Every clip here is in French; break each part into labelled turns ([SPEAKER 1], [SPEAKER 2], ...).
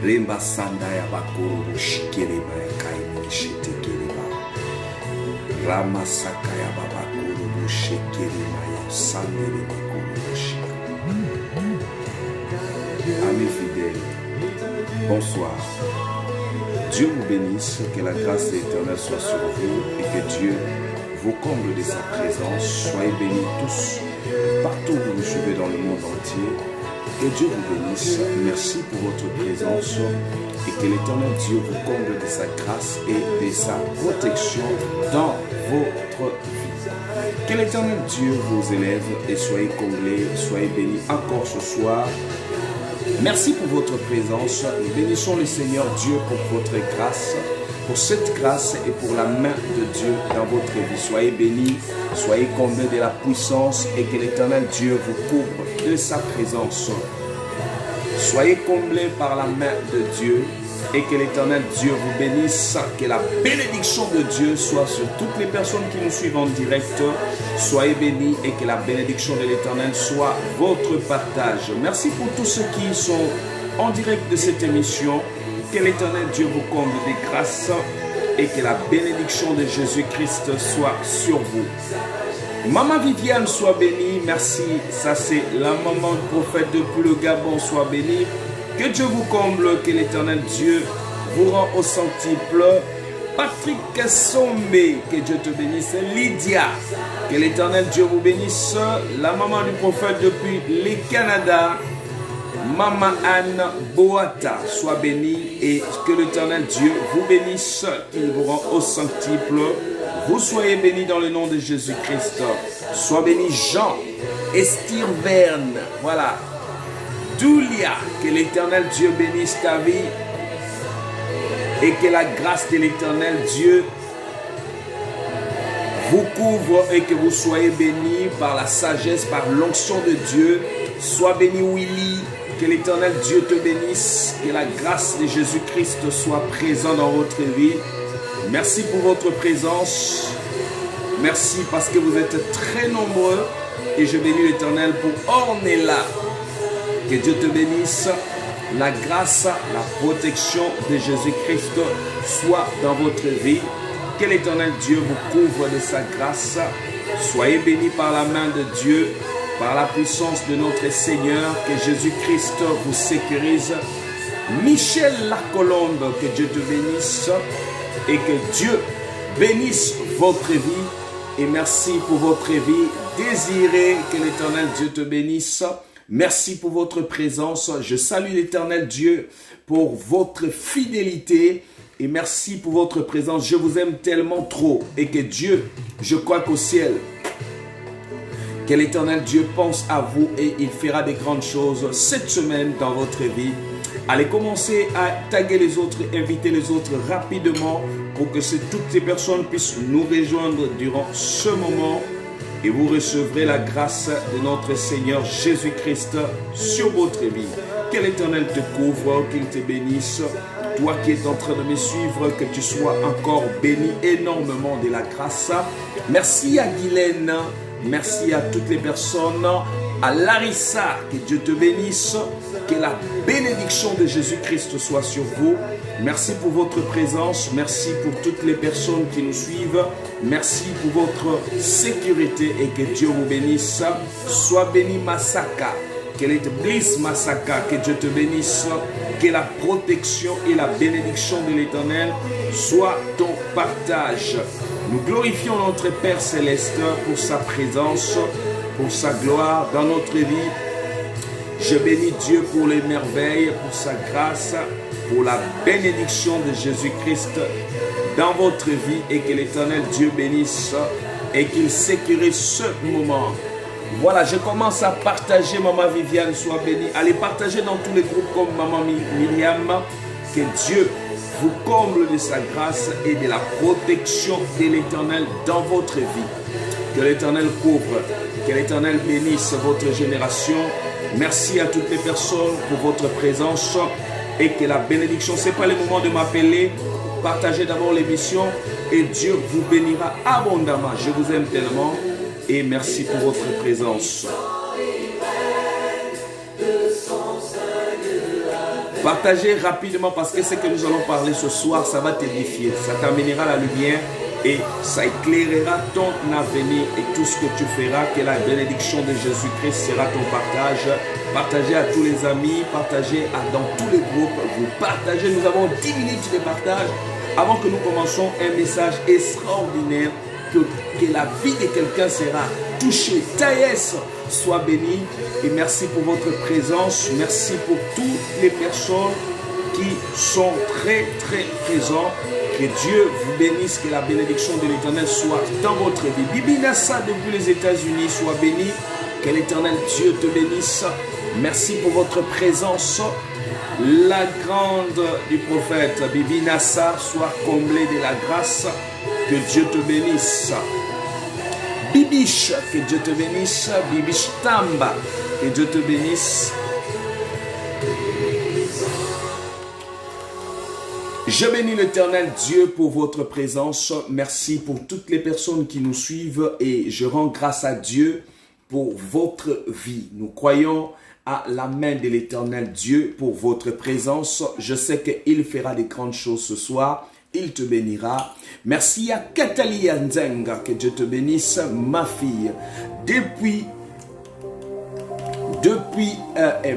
[SPEAKER 1] Remba Sandaya Bakuru Shikeleba Kaimi Shitekeleba Rama Sakaya Babakuru Shikelema Sandele Bakuru Shika. Amis fidèles, bonsoir. Dieu vous bénisse, que la grâce de l'Éternel soit sur vous et que Dieu vous comble de sa présence. Soyez bénis tous, partout où vous nous suivez dans le monde entier. Que Dieu vous bénisse. Merci pour votre présence et que l'Éternel Dieu vous comble de sa grâce et de sa protection dans votre vie. Que l'Éternel Dieu vous élève et soyez comblés, soyez bénis encore ce soir. Merci pour votre présence. Nous bénissons le Seigneur Dieu pour votre grâce, pour cette grâce et pour la main de Dieu dans votre vie. Soyez bénis, soyez comblés de la puissance et que l'Éternel Dieu vous couvre de sa présence. Soyez comblés par la main de Dieu et que l'Éternel Dieu vous bénisse. Que la bénédiction de Dieu soit sur toutes les personnes qui nous suivent en direct. Soyez bénis et que la bénédiction de l'Éternel soit votre partage. Merci pour tous ceux qui sont en direct de cette émission. Que l'Éternel Dieu vous comble des grâces et que la bénédiction de Jésus-Christ soit sur vous. Maman Viviane, soit bénie. Merci. Ça, c'est la maman du prophète depuis le Gabon. Soit bénie. Que Dieu vous comble. Que l'Éternel Dieu vous rend au centuple. Patrick Sombé, que Dieu te bénisse. Lydia, que l'Éternel Dieu vous bénisse. La maman du prophète depuis le Canada. Maman Anne Boata, soit bénie et que l'Éternel Dieu vous bénisse, qu'il vous rend au centuple. Vous soyez bénis dans le nom de Jésus-Christ. Soit béni Jean, Estirverne, voilà. Doulia, que l'Éternel Dieu bénisse ta vie et que la grâce de l'Éternel Dieu vous couvre et que vous soyez bénis par la sagesse, par l'onction de Dieu. Sois béni Willy. Que l'Éternel Dieu te bénisse, que la grâce de Jésus-Christ soit présente dans votre vie. Merci pour votre présence. Merci parce que vous êtes très nombreux et je bénis l'Éternel pour Ornella. Que Dieu te bénisse. La grâce, la protection de Jésus-Christ soit dans votre vie. Que l'Éternel Dieu vous couvre de sa grâce. Soyez bénis par la main de Dieu. Par la puissance de notre Seigneur, que Jésus-Christ vous sécurise. Michel Lacolombe, que Dieu te bénisse et que Dieu bénisse votre vie. Et merci pour votre vie. Désirez que l'Éternel Dieu te bénisse. Merci pour votre présence. Je salue l'Éternel Dieu pour votre fidélité. Et merci pour votre présence. Je vous aime tellement trop. Et que Dieu, je crois qu'au ciel, que l'Éternel Dieu pense à vous et il fera des grandes choses cette semaine dans votre vie. Allez commencer à taguer les autres, inviter les autres rapidement pour que toutes ces personnes puissent nous rejoindre durant ce moment. Et vous recevrez la grâce de notre Seigneur Jésus-Christ sur votre vie. Que l'Éternel te couvre, qu'il te bénisse. Toi qui es en train de me suivre, que tu sois encore béni énormément de la grâce. Merci à Guylaine. Merci à toutes les personnes, à Larissa, que Dieu te bénisse, que la bénédiction de Jésus-Christ soit sur vous. Merci pour votre présence, merci pour toutes les personnes qui nous suivent, merci pour votre sécurité et que Dieu vous bénisse. Sois béni Masaka, qu'elle est blisse Masaka, que Dieu te bénisse, que la protection et la bénédiction de l'Éternel soient ton partage. Nous glorifions notre Père Céleste pour sa présence, pour sa gloire dans notre vie. Je bénis Dieu pour les merveilles, pour sa grâce, pour la bénédiction de Jésus-Christ dans votre vie et que l'Éternel Dieu bénisse et qu'il sécurise ce moment. Voilà, je commence à partager. Maman Viviane, soit bénie. Allez partager dans tous les groupes comme Maman Myriam. Que Dieu vous comble de sa grâce et de la protection de l'Éternel dans votre vie. Que l'Éternel couvre, que l'Éternel bénisse votre génération. Merci à toutes les personnes pour votre présence et que la bénédiction, ce n'est pas le moment de m'appeler. Partagez d'abord l'émission et Dieu vous bénira abondamment. Je vous aime tellement et merci pour votre présence. Partagez rapidement parce que ce que nous allons parler ce soir, ça va t'édifier. Ça t'amènera la lumière et ça éclairera ton avenir et tout ce que tu feras. Que la bénédiction de Jésus-Christ sera ton partage. Partagez à tous les amis, partagez dans tous les groupes. Vous partagez, nous avons 10 minutes de partage avant que nous commençons un message extraordinaire. Que la vie de quelqu'un sera touchée. Taïs, sois béni et merci pour votre présence. Merci pour toutes les personnes qui sont très présentes. Que Dieu vous bénisse, que la bénédiction de l'Éternel soit dans votre vie. Bibi Nassa depuis les États-Unis, sois béni. Que l'Éternel Dieu te bénisse. Merci pour votre présence. La grande du prophète Bibi Nassa soit comblée de la grâce. Que Dieu te bénisse. Bibiche, que Dieu te bénisse. Bibiche Tamba, que Dieu te bénisse. Je bénis l'Éternel Dieu pour votre présence. Merci pour toutes les personnes qui nous suivent et je rends grâce à Dieu pour votre vie. Nous croyons à la main de l'Éternel Dieu pour votre présence. Je sais qu'il fera des grandes choses ce soir. Il te bénira. Merci à Katalia Nzenga, que Dieu te bénisse, ma fille. Depuis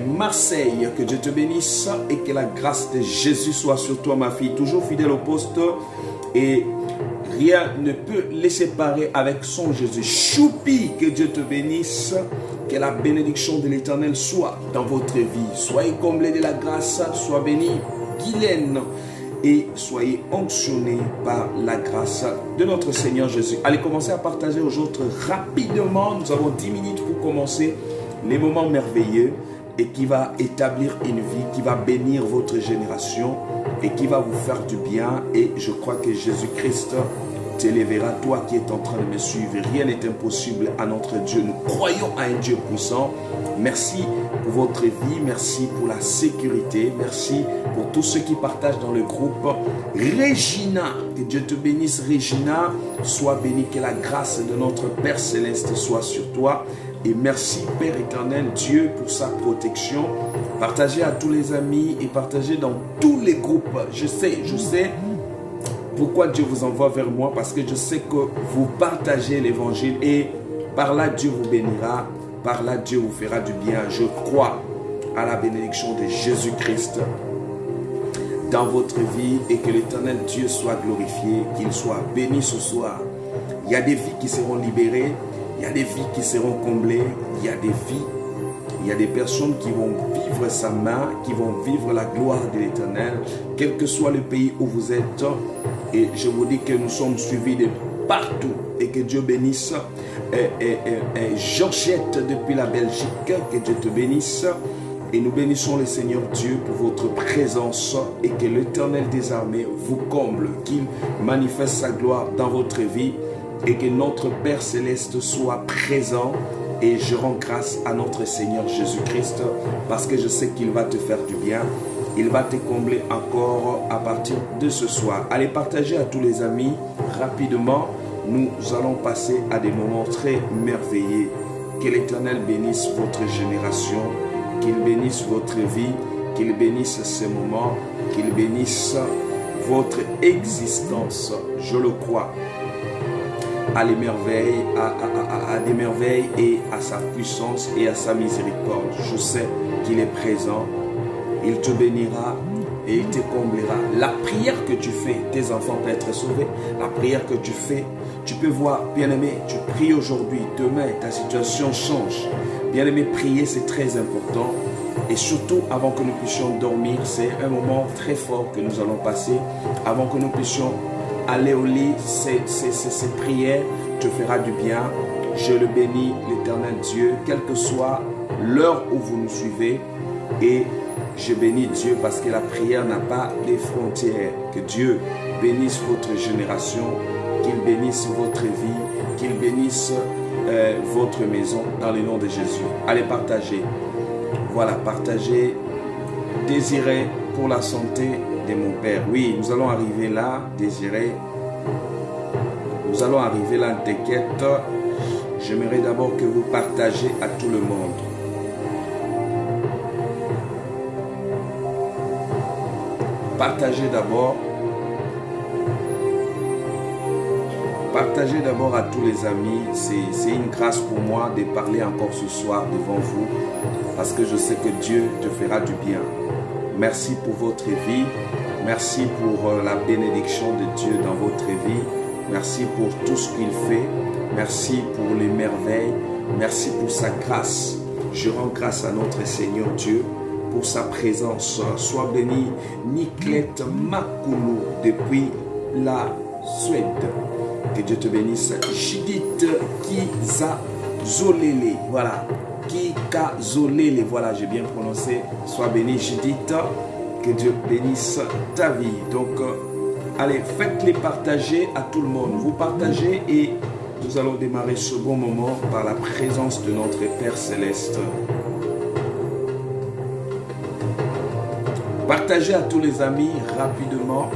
[SPEAKER 1] Marseille, que Dieu te bénisse et que la grâce de Jésus soit sur toi, ma fille. Toujours fidèle au poste et rien ne peut les séparer avec son Jésus. Choupi, que Dieu te bénisse. Que la bénédiction de l'Éternel soit dans votre vie. Soyez comblés de la grâce, sois béni. Guylaine. Et soyez onctionnés par la grâce de notre Seigneur Jésus. Allez commencer à partager aux autres rapidement. Nous avons 10 minutes pour commencer les moments merveilleux et qui va établir une vie, qui va bénir votre génération et qui va vous faire du bien. Et je crois que Jésus-Christ t'élèvera, toi qui es en train de me suivre. Rien n'est impossible à notre Dieu. Nous croyons à un Dieu puissant. Merci pour votre vie, merci pour la sécurité, merci pour tous ceux qui partagent dans le groupe. Régina, que Dieu te bénisse. Régina, sois bénie, que la grâce de notre Père Céleste soit sur toi. Et merci Père éternel Dieu pour sa protection. Partagez à tous les amis et partagez dans tous les groupes. Je sais pourquoi Dieu vous envoie vers moi, parce que je sais que vous partagez l'évangile et par là Dieu vous bénira, par là Dieu vous fera du bien. Je crois à la bénédiction de Jésus-Christ dans votre vie et que l'Éternel Dieu soit glorifié, qu'il soit béni ce soir. Il y a des vies qui seront libérées, il y a des vies qui seront comblées, il y a des vies, il y a des personnes qui vont vivre sa main, qui vont vivre la gloire de l'Éternel, quel que soit le pays où vous êtes. Et je vous dis que nous sommes suivis de partout et que Dieu bénisse. Georgette depuis la Belgique, que Dieu te bénisse. Et nous bénissons le Seigneur Dieu pour votre présence et que l'Éternel des armées vous comble, qu'il manifeste sa gloire dans votre vie et que notre Père Céleste soit présent. Et je rends grâce à notre Seigneur Jésus-Christ parce que je sais qu'il va te faire du bien. Il va te combler encore à partir de ce soir. Allez partager à tous les amis rapidement. Nous allons passer à des moments très merveilleux. Que l'Éternel bénisse votre génération, qu'il bénisse votre vie, qu'il bénisse ces moments, qu'il bénisse votre existence. Je le crois. À les merveilles, à des merveilles et à sa puissance et à sa miséricorde. Je sais qu'il est présent. Il te bénira et il te comblera. La prière que tu fais, tes enfants peuvent être sauvés. La prière que tu fais, tu peux voir, bien-aimé, tu pries aujourd'hui, demain, ta situation change. Bien-aimé, prier, c'est très important. Et surtout, avant que nous puissions dormir, c'est un moment très fort que nous allons passer. Avant que nous puissions aller au lit, cette prière te fera du bien. Je le bénis, l'Éternel Dieu, quelle que soit l'heure où vous nous suivez. Et je bénis Dieu parce que la prière n'a pas de frontières. Que Dieu bénisse votre génération, qu'il bénisse votre vie, qu'il bénisse votre maison dans le nom de Jésus. Allez partager. Voilà, partagez. Désiré pour la santé de mon Père. Oui, nous allons arriver là, Désiré. Nous allons arriver là, t'inquiète. J'aimerais d'abord que vous partagez à tout le monde. partagez d'abord. Partagez d'abord à tous les amis. C'est une grâce pour moi de parler encore ce soir devant vous, parce que je sais que Dieu te fera du bien. Merci pour votre vie. Merci pour la bénédiction de Dieu dans votre vie. Merci pour tout ce qu'il fait. Merci pour les merveilles. Merci pour sa grâce. Je rends grâce à notre Seigneur Dieu pour sa présence. Sois béni Niklette Makulu depuis la Suède. Que Dieu te bénisse. Judith Kizazolele. Voilà. Kikazolele. Voilà, j'ai bien prononcé. Sois béni Judith. Que Dieu bénisse ta vie. Donc, allez, faites-les partager à tout le monde. Vous partagez et nous allons démarrer ce bon moment par la présence de notre Père Céleste. Partagez à tous les amis rapidement.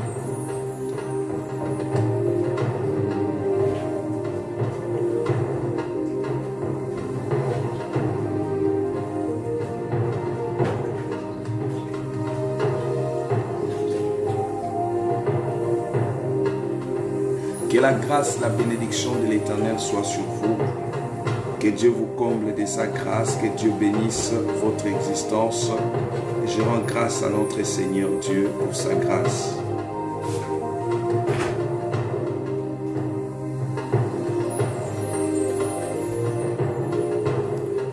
[SPEAKER 1] Que la grâce, la bénédiction de l'Éternel soit sur vous. Que Dieu vous comble de sa grâce. Que Dieu bénisse votre existence. Je rends grâce à notre Seigneur Dieu pour sa grâce.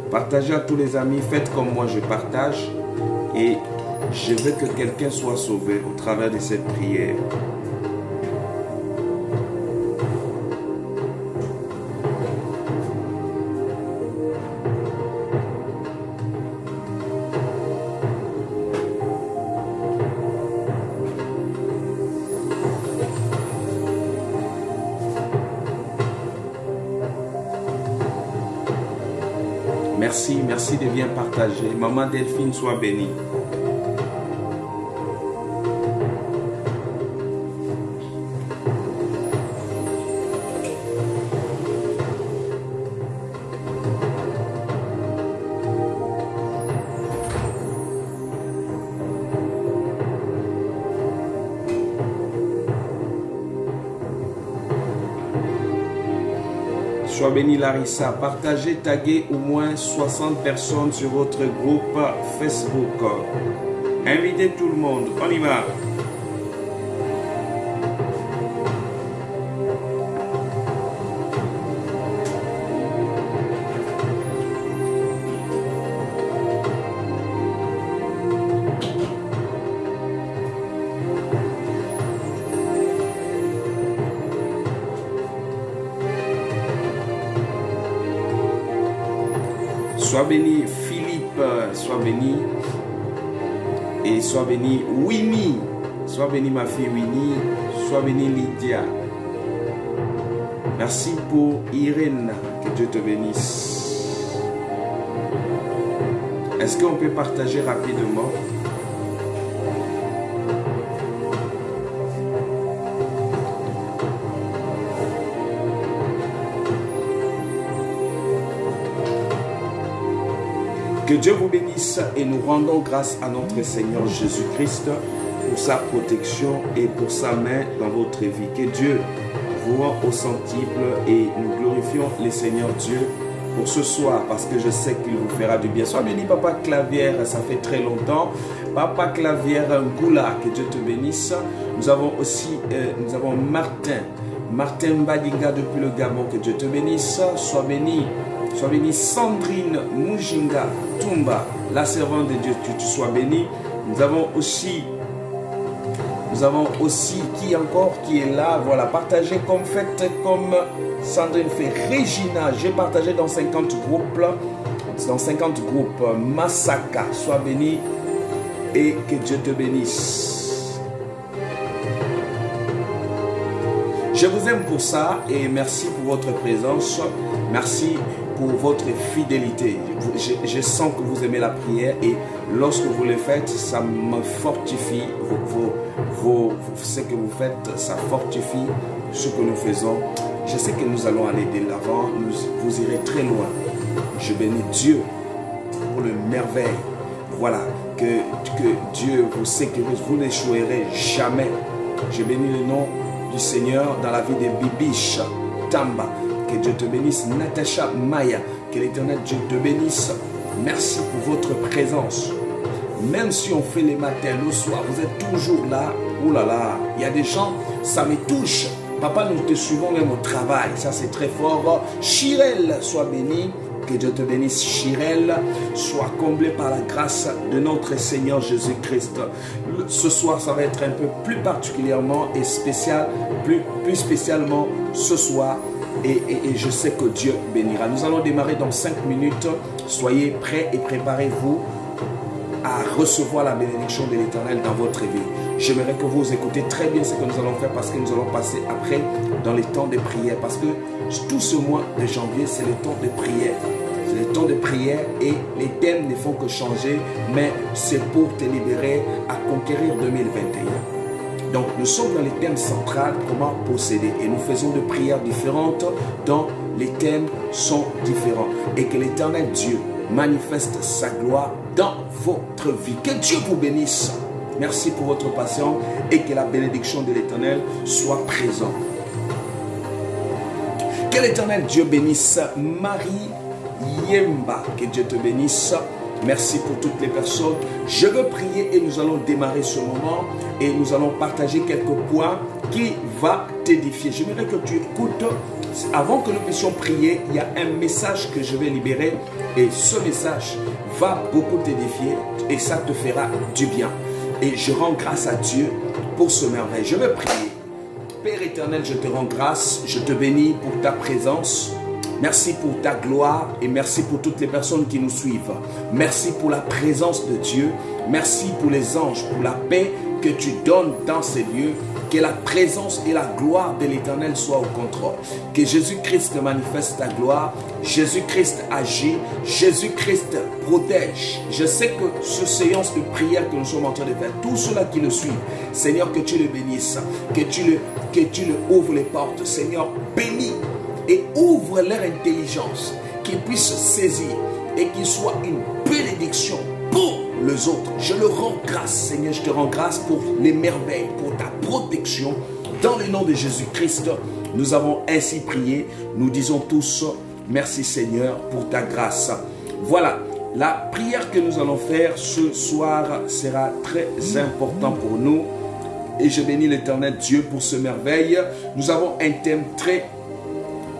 [SPEAKER 1] Partagez à tous les amis. Faites comme moi, je partage. Et je veux que quelqu'un soit sauvé au travers de cette prière. Merci, merci de bien partager. Maman Delphine, sois bénie. Sois béni Larissa. Partagez, taguez au moins 60 personnes sur votre groupe Facebook. Invitez tout le monde. On y va. Sois béni Philippe, sois béni. Et sois béni Winnie. Sois béni ma fille Winnie. Sois béni Lydia. Merci pour Irène. Que Dieu te bénisse. Est-ce qu'on peut partager rapidement? Que Dieu vous bénisse et nous rendons grâce à notre Seigneur Jésus-Christ pour sa protection et pour sa main dans votre vie. Que Dieu vous rend au centuple et nous glorifions le Seigneur Dieu pour ce soir parce que je sais qu'il vous fera du bien. Sois béni Papa Clavière, ça fait très longtemps. Papa Clavière Ngoula, que Dieu te bénisse. Nous avons aussi Martin Badinga depuis le Gabon, que Dieu te bénisse. Sois béni Sandrine Mujinga Tumba, la servante de Dieu, que tu sois béni. Nous avons aussi qui est là, voilà, partagez comme Sandrine fait. Regina, j'ai partagé dans 50 groupes, Masaka, sois béni et que Dieu te bénisse. Je vous aime pour ça et merci pour votre présence. Merci pour votre fidélité. Je sens que vous aimez la prière et lorsque vous le faites, ça me fortifie. Ce que vous faites, ça fortifie ce que nous faisons. Je sais que nous allons aller de l'avant. Vous irez très loin. Je bénis Dieu pour le merveille. Voilà. que Dieu vous sécurise, vous n'échouerez jamais. Je bénis le nom du Seigneur dans la vie de Bibiche Tamba. Que Dieu te bénisse. Natacha Maya, que l'Éternel Dieu te bénisse. Merci pour votre présence. Même si on fait les matins, le soir, vous êtes toujours là. Ouh là là, il y a des gens, ça me touche. Papa, nous te suivons même au travail. Ça, c'est très fort. Chirel, sois béni. Que Dieu te bénisse. Chirel, sois comblé par la grâce de notre Seigneur Jésus-Christ. Ce soir, ça va être un peu plus particulièrement et spécial, plus spécialement ce soir. Et je sais que Dieu bénira. Nous allons démarrer dans 5 minutes. Soyez prêts et préparez-vous à recevoir la bénédiction de l'Éternel dans votre vie. J'aimerais que vous écoutez très bien ce que nous allons faire parce que nous allons passer après dans les temps de prière. Parce que tout ce mois de janvier, c'est le temps de prière. C'est le temps de prière et les thèmes ne font que changer, mais c'est pour te libérer à conquérir 2021. Donc, nous sommes dans les thèmes centraux, comment posséder. Et nous faisons des prières différentes dont les thèmes sont différents. Et que l'Éternel Dieu manifeste sa gloire dans votre vie. Que Dieu vous bénisse. Merci pour votre patience et que la bénédiction de l'Éternel soit présente. Que l'Éternel Dieu bénisse Marie Yemba. Que Dieu te bénisse. Merci pour toutes les personnes. Je veux prier et nous allons démarrer ce moment et nous allons partager quelques points qui vont t'édifier. J'aimerais que tu écoutes. Avant que nous puissions prier, il y a un message que je vais libérer et ce message va beaucoup t'édifier et ça te fera du bien. Et je rends grâce à Dieu pour ce merveille. Je vais prier. Père éternel, je te rends grâce, je te bénis pour ta présence. Merci pour ta gloire et merci pour toutes les personnes qui nous suivent. Merci pour la présence de Dieu. Merci pour les anges, pour la paix que tu donnes dans ces lieux. Que la présence et la gloire de l'Éternel soient au contrôle. Que Jésus-Christ manifeste ta gloire. Jésus-Christ agit. Jésus-Christ protège. Je sais que ce séance de prière que nous sommes en train de faire, tous ceux-là qui le suivent, Seigneur, que tu le bénisses. Que tu le ouvres les portes. Seigneur, bénis et ouvre leur intelligence. Qu'ils puissent saisir et qu'ils soient une bénédiction pour les autres. Je le rends grâce, Seigneur, je te rends grâce pour les merveilles, pour ta protection. Dans le nom de Jésus-Christ, nous avons ainsi prié. Nous disons tous, merci Seigneur pour ta grâce. Voilà, la prière que nous allons faire ce soir sera très importante pour nous. Et je bénis l'Éternel Dieu pour ce merveille. Nous avons un thème très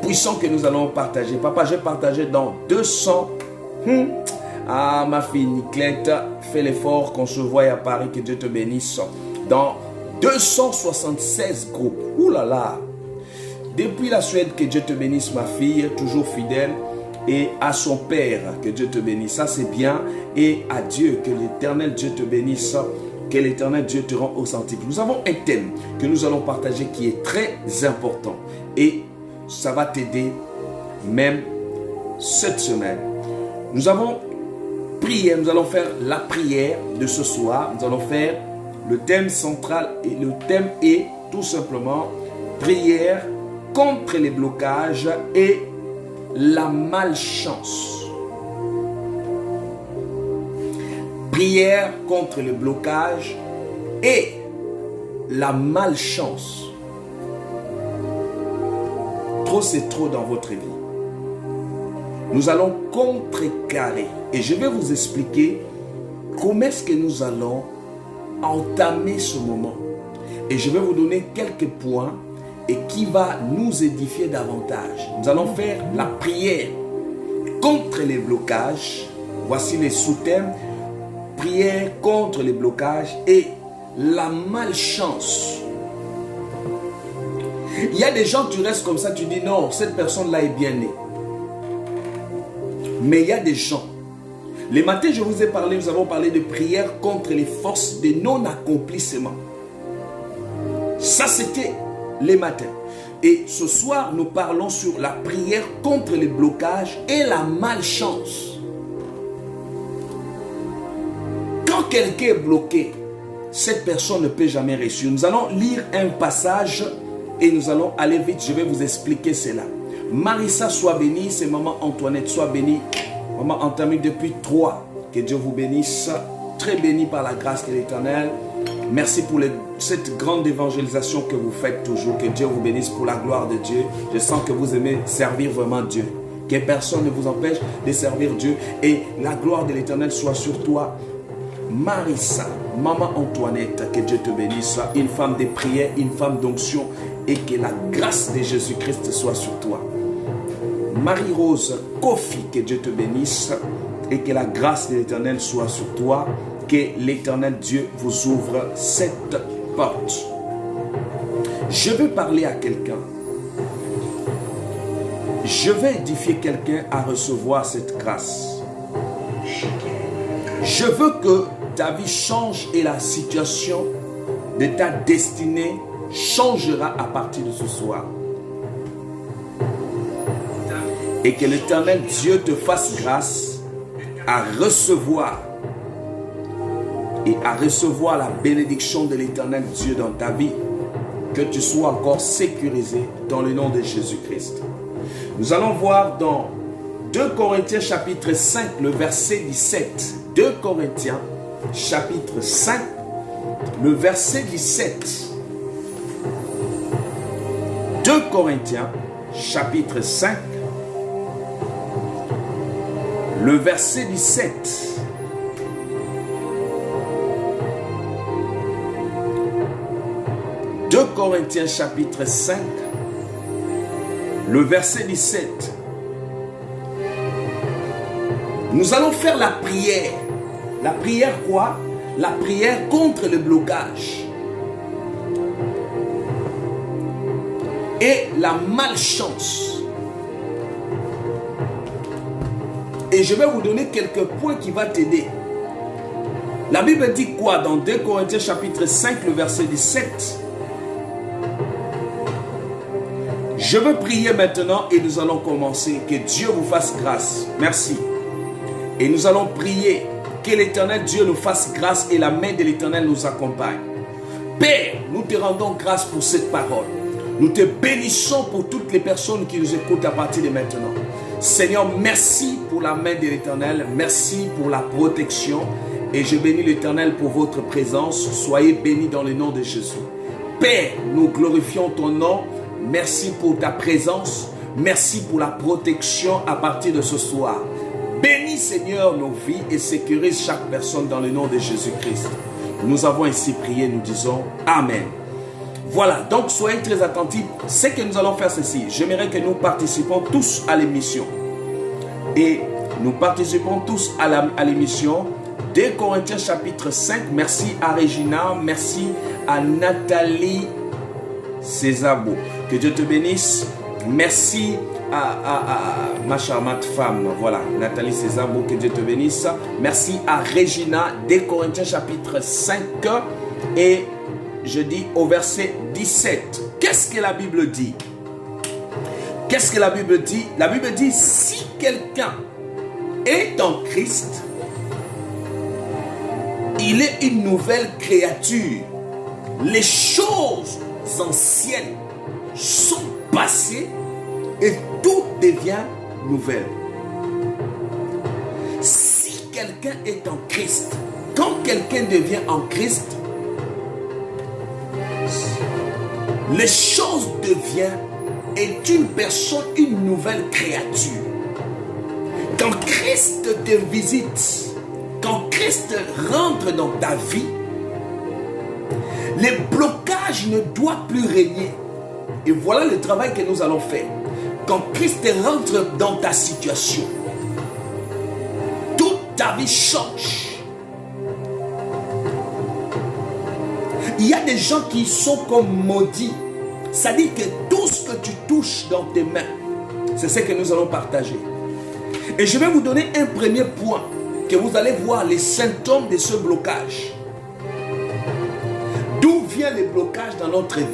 [SPEAKER 1] puissant que nous allons partager. Papa, je vais partager dans 200... Ah, ma fille Niclette, fais l'effort qu'on se voie à Paris, que Dieu te bénisse. Dans 276 groupes. Ouh là là. Depuis la Suède, que Dieu te bénisse, ma fille, toujours fidèle. Et à son père, que Dieu te bénisse. Ça, c'est bien. Et à Dieu, que l'Éternel Dieu te bénisse. Que l'Éternel Dieu te rend authentique. Nous avons un thème que nous allons partager qui est très important. Et ça va t'aider même cette semaine. Nous avons prière, nous allons faire la prière de ce soir. Nous allons faire le thème central et le thème est tout simplement prière contre les blocages et la malchance. Prière contre les blocages et la malchance. Trop, c'est trop dans votre vie. Nous allons contrecarrer et je vais vous expliquer comment est-ce que nous allons entamer ce moment. Et je vais vous donner quelques points et qui va nous édifier davantage. Nous allons faire la prière contre les blocages. Voici les sous-thèmes. Prière contre les blocages et la malchance. Il y a des gens, tu restes comme ça, tu dis non, cette personne-là est bien née. Mais il y a des gens. Les matins, je vous ai parlé, nous avons parlé de prière contre les forces de non-accomplissement. Ça, c'était les matins. Et ce soir, nous parlons sur la prière contre les blocages et la malchance. Quand quelqu'un est bloqué, cette personne ne peut jamais réussir. Nous allons lire un passage et nous allons aller vite. Je vais vous expliquer cela. Marissa, sois bénie. C'est maman Antoinette, sois bénie. Maman entamée depuis 3. Que Dieu vous bénisse. très béni par la grâce de l'Éternel. Merci pour cette grande évangélisation que vous faites toujours. Que Dieu vous bénisse pour la gloire de Dieu. Je sens que vous aimez servir vraiment Dieu. Que personne ne vous empêche de servir Dieu. Et la gloire de l'Éternel soit sur toi. Marissa, Maman Antoinette, que Dieu te bénisse. Une femme de prière, une femme d'onction. Et que la grâce de Jésus-Christ soit sur toi. Marie-Rose Kofi, que Dieu te bénisse. Et que la grâce de l'Éternel soit sur toi. Que l'Éternel Dieu vous ouvre cette porte. Je veux parler à quelqu'un. Je vais édifier quelqu'un à recevoir cette grâce. Je veux que ta vie change et la situation de ta destinée changera à partir de ce soir. Et que l'Éternel Dieu te fasse grâce à recevoir et à recevoir la bénédiction de l'Éternel Dieu dans ta vie. Que tu sois encore sécurisé dans le nom de Jésus-Christ. Nous allons voir dans 2 Corinthiens chapitre 5, le verset 17. 2 Corinthiens chapitre 5, le verset 17. 2 Corinthiens chapitre 5, le verset 17. Corinthiens chapitre 5, le verset 17. Nous allons faire la prière. La prière quoi? La prière contre le blocage et la malchance. Et je vais vous donner quelques points qui vont t'aider. La Bible dit quoi dans 2 Corinthiens chapitre 5, le verset 17? Je veux prier maintenant et nous allons commencer. Que Dieu vous fasse grâce. Merci. Et nous allons prier que l'Éternel Dieu nous fasse grâce et la main de l'Éternel nous accompagne. Père, nous te rendons grâce pour cette parole. Nous te bénissons pour toutes les personnes qui nous écoutent à partir de maintenant. Seigneur, merci pour la main de l'Éternel. Merci pour la protection. Et je bénis l'Éternel pour votre présence. Soyez bénis dans le nom de Jésus. Père, nous glorifions ton nom. Merci pour ta présence. Merci pour la protection à partir de ce soir. Bénis Seigneur nos vies et sécurise chaque personne dans le nom de Jésus-Christ. Nous avons ainsi prié, nous disons Amen. Voilà, donc soyez très attentifs. Ce que nous allons faire ceci. J'aimerais que nous participons tous à l'émission. Et nous participons tous à l'émission 2 Corinthiens chapitre 5. Merci à Regina, merci à Nathalie Césabo. Que Dieu te bénisse. Merci à ma charmante femme, voilà, Nathalie Césabo, que Dieu te bénisse. Merci à Regina, 2 Corinthiens chapitre 5, et je dis au verset 17. Qu'est-ce que la Bible dit? Qu'est-ce que la Bible dit? La Bible dit, si quelqu'un est en Christ, il est une nouvelle créature. Les choses anciennes sont passées et tout devient nouvelle. Si quelqu'un est en Christ, quand quelqu'un devient en Christ, les choses deviennent, est une personne, une nouvelle créature. Quand Christ te visite, quand Christ rentre dans ta vie, les blocages ne doivent plus régner. Et voilà le travail que nous allons faire. Quand Christ rentre dans ta situation, toute ta vie change. Il y a des gens qui sont comme maudits. Ça dit que tout ce que tu touches dans tes mains, c'est ce que nous allons partager. Et je vais vous donner un premier point, que vous allez voir les symptômes de ce blocage. D'où vient le blocage dans notre vie?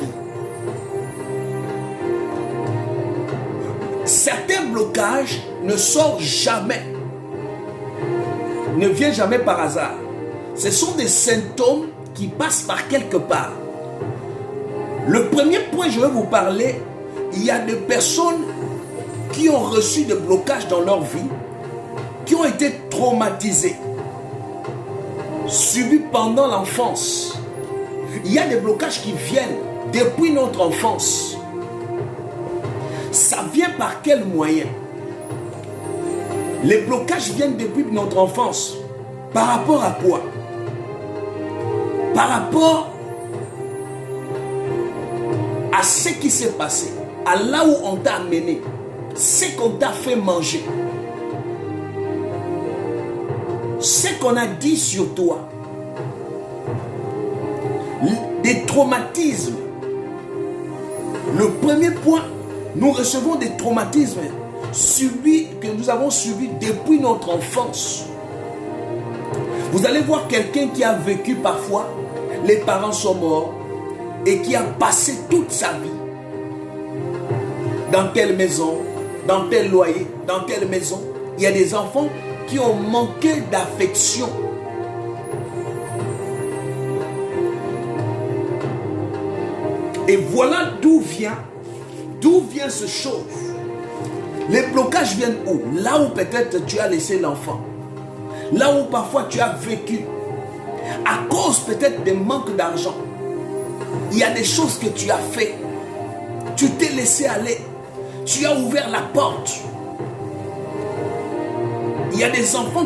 [SPEAKER 1] Certains blocages ne sortent jamais, ne viennent jamais par hasard. Ce sont des symptômes qui passent par quelque part. Le premier point, je vais vous parler, il y a des personnes qui ont reçu des blocages dans leur vie, qui ont été traumatisées. subis pendant l'enfance. Il y a des blocages qui viennent depuis notre enfance. Ça vient par quel moyen? Les blocages viennent depuis notre enfance. Par rapport à quoi? Par rapport à ce qui s'est passé, à là où on t'a amené, ce qu'on t'a fait manger, ce qu'on a dit sur toi, des traumatismes. Le premier point, nous recevons des traumatismes que nous avons subis depuis notre enfance. Vous allez voir quelqu'un qui a vécu parfois, les parents sont morts et qui a passé toute sa vie dans telle maison, dans tel loyer, dans telle maison. Il y a des enfants qui ont manqué d'affection. Et voilà d'où vient ce chose. Les blocages viennent où? Là où peut-être tu as laissé l'enfant. Là où parfois tu as vécu. À cause peut-être des manques d'argent. Il y a des choses que tu as fait. Tu t'es laissé aller. Tu as ouvert la porte. Il y a des enfants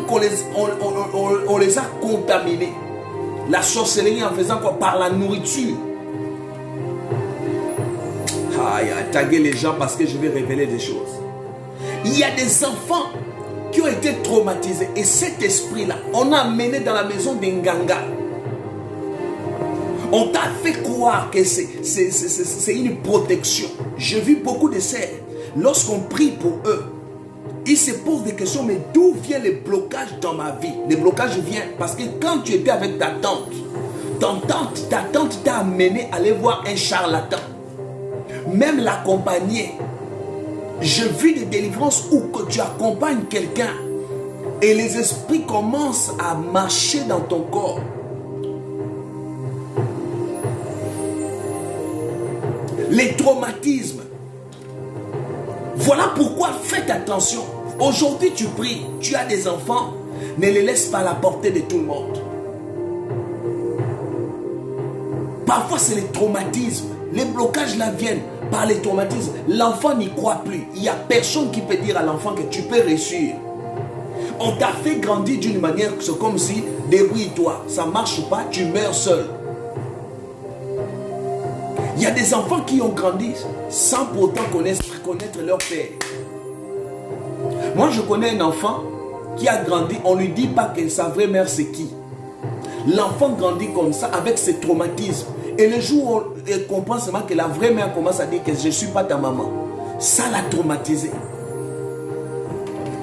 [SPEAKER 1] on les a contaminés. La sorcellerie en faisant quoi? Par la nourriture. Taguer les gens parce que je vais révéler des choses. Il y a des enfants qui ont été traumatisés. Et cet esprit-là, on a amené dans la maison des Nganga. On t'a fait croire que c'est une protection. J'ai vu beaucoup de sœurs. Lorsqu'on prie pour eux, ils se posent des questions. Mais d'où vient les blocages dans ma vie? Les blocages viennent parce que quand tu étais avec ta tante, ta tante t'a amené à aller voir un charlatan. Même l'accompagner. Je vis des délivrances où que tu accompagnes quelqu'un et les esprits commencent à marcher dans ton corps. Les traumatismes. Voilà pourquoi faites attention. Aujourd'hui tu pries, tu as des enfants, ne les laisse pas à la portée de tout le monde. Parfois c'est les traumatismes. Les blocages là viennent par les traumatismes. L'enfant n'y croit plus. Il n'y a personne qui peut dire à l'enfant que tu peux réussir. On t'a fait grandir d'une manière, c'est comme si, débrouille-toi, ça ne marche pas, tu meurs seul. Il y a des enfants qui ont grandi sans pour autant connaître leur père. Moi je connais un enfant qui a grandi, on ne lui dit pas que sa vraie mère c'est qui. L'enfant grandit comme ça avec ses traumatismes. Et le jour où elle comprend seulement que la vraie mère commence à dire que je ne suis pas ta maman, ça l'a traumatisé.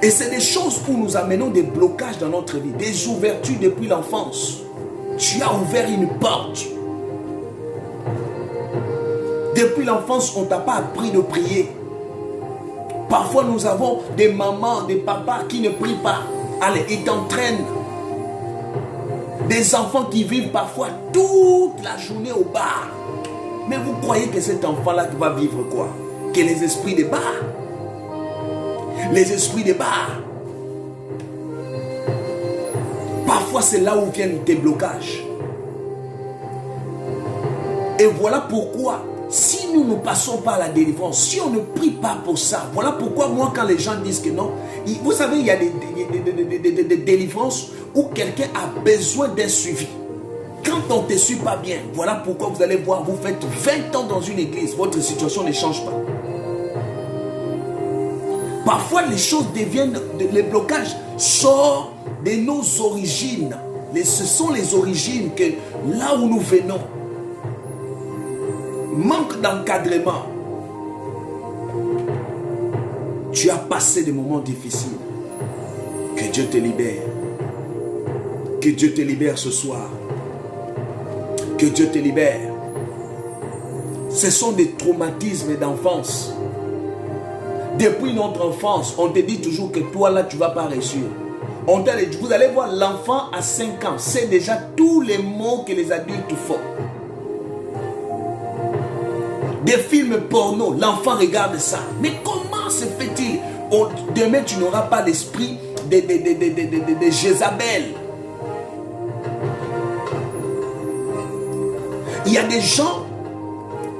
[SPEAKER 1] Et c'est des choses où nous amenons des blocages dans notre vie, des ouvertures depuis l'enfance. Tu as ouvert une porte. Depuis l'enfance, on ne t'a pas appris de prier. Parfois, nous avons des mamans, des papas qui ne prient pas. Allez, ils t'entraînent. Des enfants qui vivent parfois toute la journée au bar. Mais vous croyez que cet enfant-là va vivre quoi? Que les esprits des bars? Les esprits des bars. Parfois, c'est là où viennent tes blocages. Et voilà pourquoi, si nous ne passons pas à la délivrance, si on ne prie pas pour ça, voilà pourquoi moi, quand les gens disent que non, vous savez, il y a des délivrances où quelqu'un a besoin d'un suivi. Quand on ne te suit pas bien, voilà pourquoi vous allez voir, vous faites 20 ans dans une église, votre situation ne change pas. Parfois, les choses deviennent, les blocages sortent de nos origines. Ce sont les origines que là où nous venons, manque d'encadrement. Tu as passé des moments difficiles. Que Dieu te libère. Que Dieu te libère ce soir. Que Dieu te libère. Ce sont des traumatismes d'enfance. Depuis notre enfance, on te dit toujours que toi là, tu ne vas pas réussir. Vous allez voir l'enfant à 5 ans, c'est déjà tous les mots que les adultes font. Des films porno, l'enfant regarde ça. Mais comment se fait-il? Demain, tu n'auras pas l'esprit de Jézabel. y a des gens,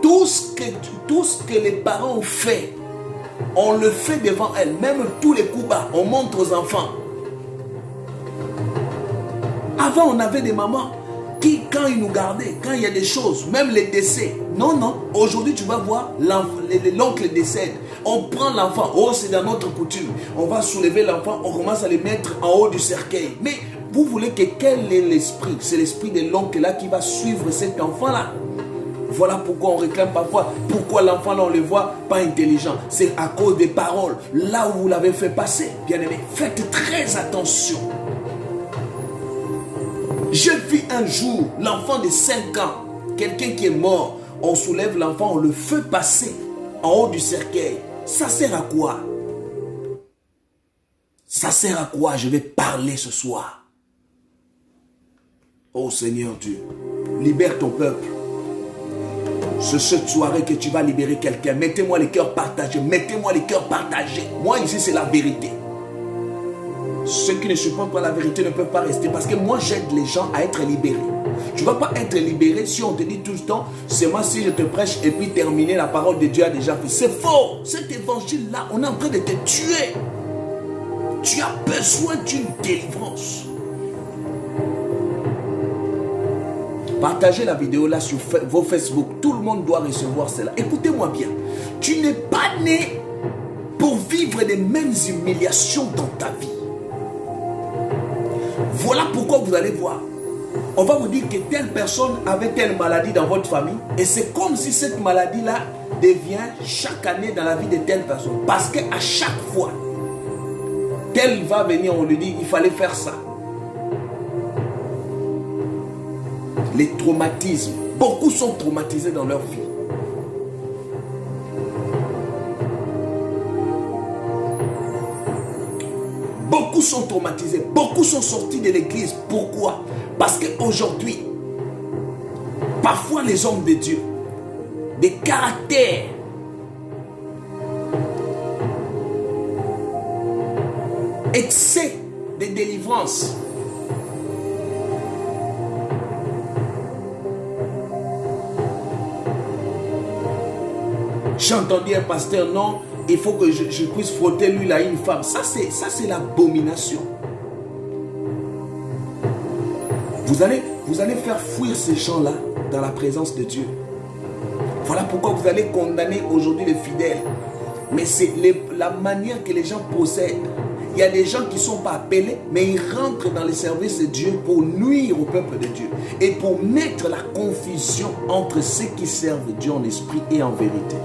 [SPEAKER 1] tout ce que les parents ont fait, on le fait devant elles. Même tous les coups bas, on montre aux enfants. Avant, on avait des mamans qui, quand ils nous gardaient, quand il y a des choses, même les décès. Non, non. Aujourd'hui, tu vas voir, l'oncle décède. On prend l'enfant. Oh, c'est dans notre coutume. On va soulever l'enfant, on commence à le mettre en haut du cercueil. Mais vous voulez que quel est l'esprit? C'est l'esprit de l'oncle là qui va suivre cet enfant-là. Voilà pourquoi on réclame parfois, pourquoi l'enfant là on le voit pas intelligent. C'est à cause des paroles, là où vous l'avez fait passer. Bien aimé, faites très attention. J'ai vu un jour l'enfant de 5 ans, quelqu'un qui est mort, on soulève l'enfant, on le fait passer en haut du cercueil. Ça sert à quoi? Ça sert à quoi? Je vais parler ce soir. Oh Seigneur Dieu, libère ton peuple. C'est cette soirée que tu vas libérer quelqu'un. Mettez-moi les cœurs partagés. Mettez-moi les cœurs partagés. Moi ici c'est la vérité. Ceux qui ne supportent pas la vérité ne peuvent pas rester. Parce que moi j'aide les gens à être libérés. Tu ne vas pas être libéré si on te dit tout le temps, c'est moi si je te prêche et puis terminer, la parole de Dieu a déjà fait. C'est faux. Cet évangile-là, on est en train de te tuer. Tu as besoin d'une délivrance. Partagez la vidéo là sur vos Facebook. Tout le monde doit recevoir cela. Écoutez-moi bien. Tu n'es pas né pour vivre les mêmes humiliations dans ta vie. Voilà pourquoi vous allez voir. On va vous dire que telle personne avait telle maladie dans votre famille. Et c'est comme si cette maladie-là devient chaque année dans la vie de telle personne. Parce qu'à chaque fois, tel va venir, on lui dit, il fallait faire ça. Les traumatismes. Beaucoup sont traumatisés dans leur vie. Beaucoup sont traumatisés. Beaucoup sont sortis de l'église. Pourquoi? Parce qu'aujourd'hui, parfois les hommes de Dieu, des caractères, excès de délivrance, j'ai entendu un pasteur, non, il faut que je puisse frotter l'huile à une femme. Ça, c'est l'abomination. Vous allez faire fuir ces gens-là dans la présence de Dieu. Voilà pourquoi vous allez condamner aujourd'hui les fidèles. Mais c'est la manière que les gens procèdent. Il y a des gens qui ne sont pas appelés, mais ils rentrent dans les services de Dieu pour nuire au peuple de Dieu. Et pour mettre la confusion entre ceux qui servent Dieu en esprit et en vérité.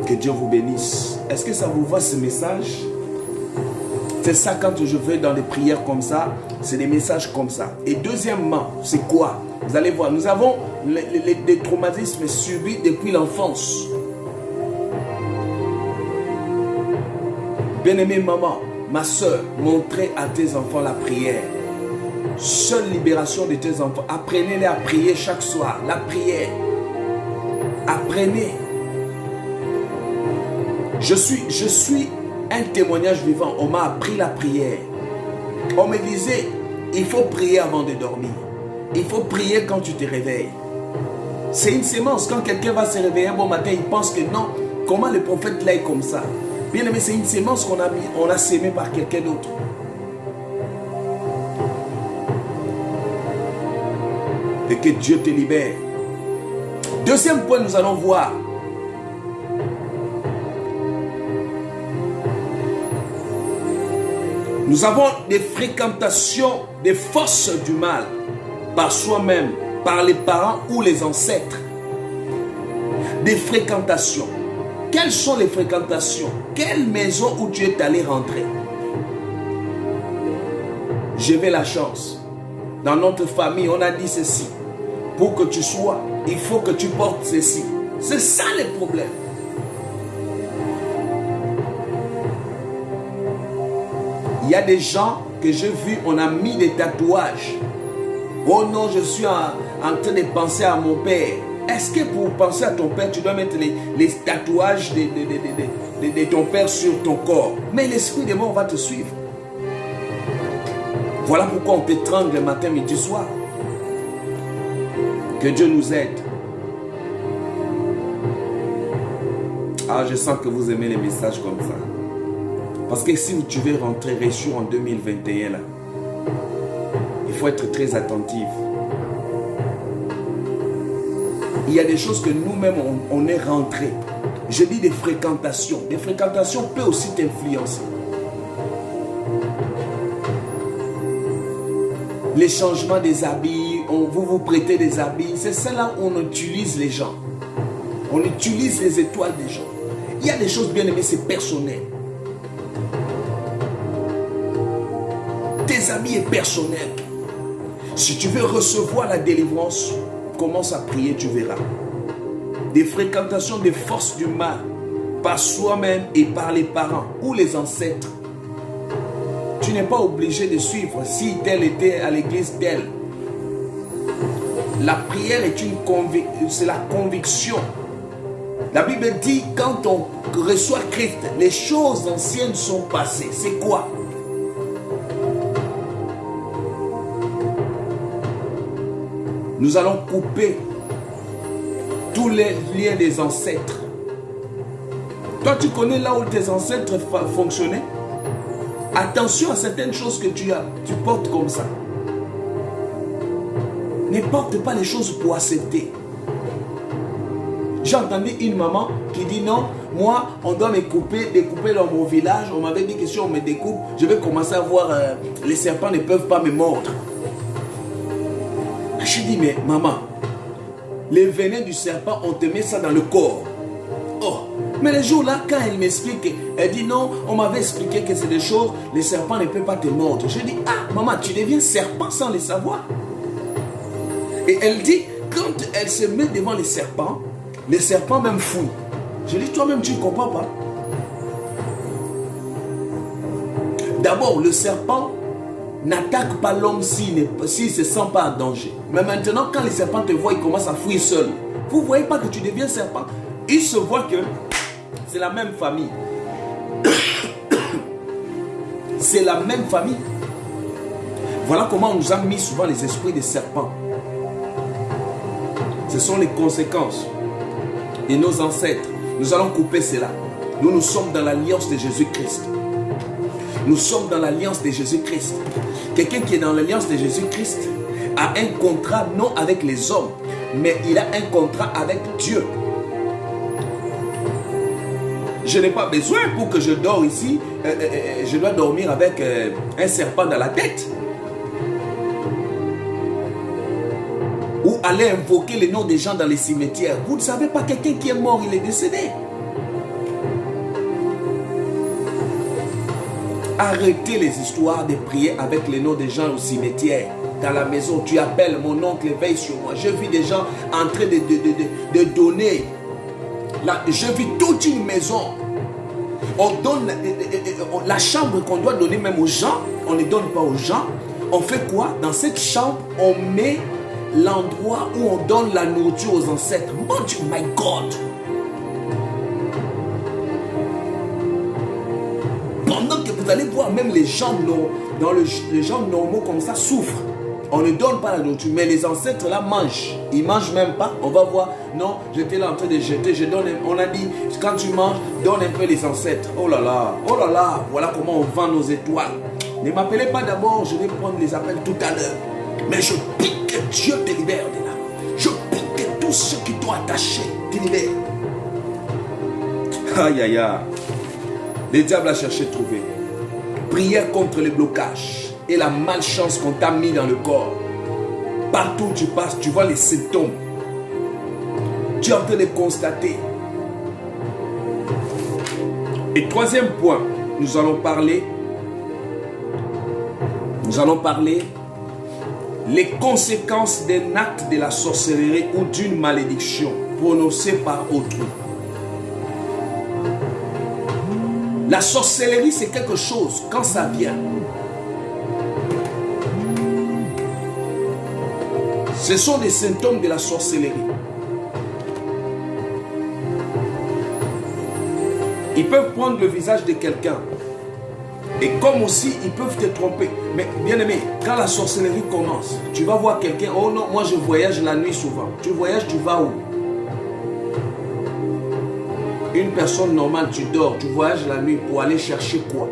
[SPEAKER 1] Que Dieu vous bénisse. Est-ce que ça vous va ce message? C'est ça quand je vais dans des prières comme ça, c'est des messages comme ça. Et deuxièmement, c'est quoi? Vous allez voir, nous avons des traumatismes subis depuis l'enfance. Bien-aimée maman, ma soeur, montrez à tes enfants la prière. Seule libération de tes enfants. Apprenez-les à prier chaque soir. La prière. Apprenez. Je suis un témoignage vivant. On m'a appris la prière. On me disait, il faut prier avant de dormir. Il faut prier quand tu te réveilles. C'est une sémence. Quand quelqu'un va se réveiller un bon matin, il pense que non. Comment le prophète là est comme ça? Bien aimé, c'est une sémence qu'on a mis, on a sémé par quelqu'un d'autre. Et que Dieu te libère. Deuxième point, nous allons voir. Nous avons des fréquentations des forces du mal par soi-même, par les parents ou les ancêtres. Des fréquentations. Quelles sont les fréquentations? Quelle maison où tu es allé rentrer? J'avais la chance. Dans notre famille, on a dit ceci. Pour que tu sois, il faut que tu portes ceci. C'est ça le problème. Il y a des gens que j'ai vus, on a mis des tatouages. Oh non, je suis en train de penser à mon père. Est-ce que pour penser à ton père, tu dois mettre les tatouages de ton père sur ton corps? Mais l'esprit de mort va te suivre. Voilà pourquoi on t'étrangle le matin, midi, soir. Que Dieu nous aide. Ah, je sens que vous aimez les messages comme ça. Parce que si tu veux rentrer reçu en 2021, là, il faut être très attentif. Il y a des choses que nous-mêmes, on est rentré. Je dis des fréquentations. Des fréquentations peuvent aussi t'influencer. Les changements des habits, vous prêtez des habits. C'est celle-là où on utilise les gens. On utilise les étoiles des gens. Il y a des choses bien aimées, c'est personnel. Tes amis est personnel. Si tu veux recevoir la délivrance, commence à prier, tu verras. Des fréquentations des forces du mal, par soi-même et par les parents ou les ancêtres. Tu n'es pas obligé de suivre si tel était à l'église tel. La prière c'est la conviction. La Bible dit, quand on reçoit Christ, les choses anciennes sont passées. C'est quoi? Nous allons couper tous les liens des ancêtres. Toi, tu connais là où tes ancêtres fonctionnaient? Attention à certaines choses que tu portes comme ça. Ne porte pas les choses pour accepter. J'ai entendu une maman qui dit non, moi, on doit me découper dans mon village. On m'avait dit que si on me découpe, je vais commencer à voir, les serpents ne peuvent pas me mordre. J'ai dit, mais maman, les venins du serpent, on te met ça dans le corps. Oh, mais le jour là, quand elle m'explique, elle dit non, on m'avait expliqué que c'est des choses, les serpents ne peuvent pas te mordre. Je dis, ah, maman, tu deviens serpent sans le savoir. Et elle dit, quand elle se met devant les serpents même fouillent. Je dis, toi-même, tu ne comprends pas. D'abord, le serpent n'attaque pas l'homme s'il ne se sent pas en danger. Mais maintenant, quand les serpents te voient, ils commencent à fuir seuls. Vous ne voyez pas que tu deviens serpent. Ils se voient que c'est la même famille. C'est la même famille. Voilà comment on nous a mis souvent les esprits des serpents. Ce sont les conséquences de nos ancêtres. Nous allons couper cela. Nous sommes dans l'alliance de Jésus-Christ. Nous sommes dans l'alliance de Jésus-Christ. Quelqu'un qui est dans l'alliance de Jésus-Christ a un contrat non avec les hommes, mais il a un contrat avec Dieu. Je n'ai pas besoin pour que je dors ici, je dois dormir avec un serpent dans la tête. Ou aller invoquer les noms des gens dans les cimetières. Vous ne savez pas, quelqu'un qui est mort, il est décédé. Arrêtez les histoires de prier avec les noms des gens au cimetière. Dans la maison, tu appelles mon oncle, veille sur moi. Je vis des gens en train de donner. Là, je vis toute une maison. On donne la chambre qu'on doit donner même aux gens. On ne donne pas aux gens. On fait quoi? Dans cette chambre, on met l'endroit où on donne la nourriture aux ancêtres. Mon Dieu, my God! Pendant que vous allez voir, même les gens, les gens normaux comme ça souffrent. On ne donne pas la nourriture, mais les ancêtres là mangent. Ils ne mangent même pas. On va voir. Non, j'étais là en train de jeter. Je donne. On a dit, quand tu manges, donne un peu les ancêtres. Oh là là, voilà comment on vend nos étoiles. Ne m'appelez pas d'abord, je vais prendre les appels tout à l'heure. Mais je pique que Dieu te libère de là. Je pique que tous ceux qui t'ont attaché te libèrent. Aïe aïe aïe. Le diable a cherché à trouver. Prière contre les blocages et la malchance qu'on t'a mis dans le corps. Partout où tu passes, tu vois les symptômes. Tu es en train de constater. Et troisième point, nous allons parler les conséquences d'un acte de la sorcellerie ou d'une malédiction prononcée par autrui. La sorcellerie, c'est quelque chose, quand ça vient, ce sont des symptômes de la sorcellerie. Ils peuvent prendre le visage de quelqu'un Et comme aussi, ils peuvent te tromper. Mais bien aimé, quand la sorcellerie commence, tu vas voir quelqu'un, oh non, moi je voyage la nuit souvent. Tu voyages, tu vas où? Une personne normale, tu dors, tu voyages la nuit pour aller chercher quoi?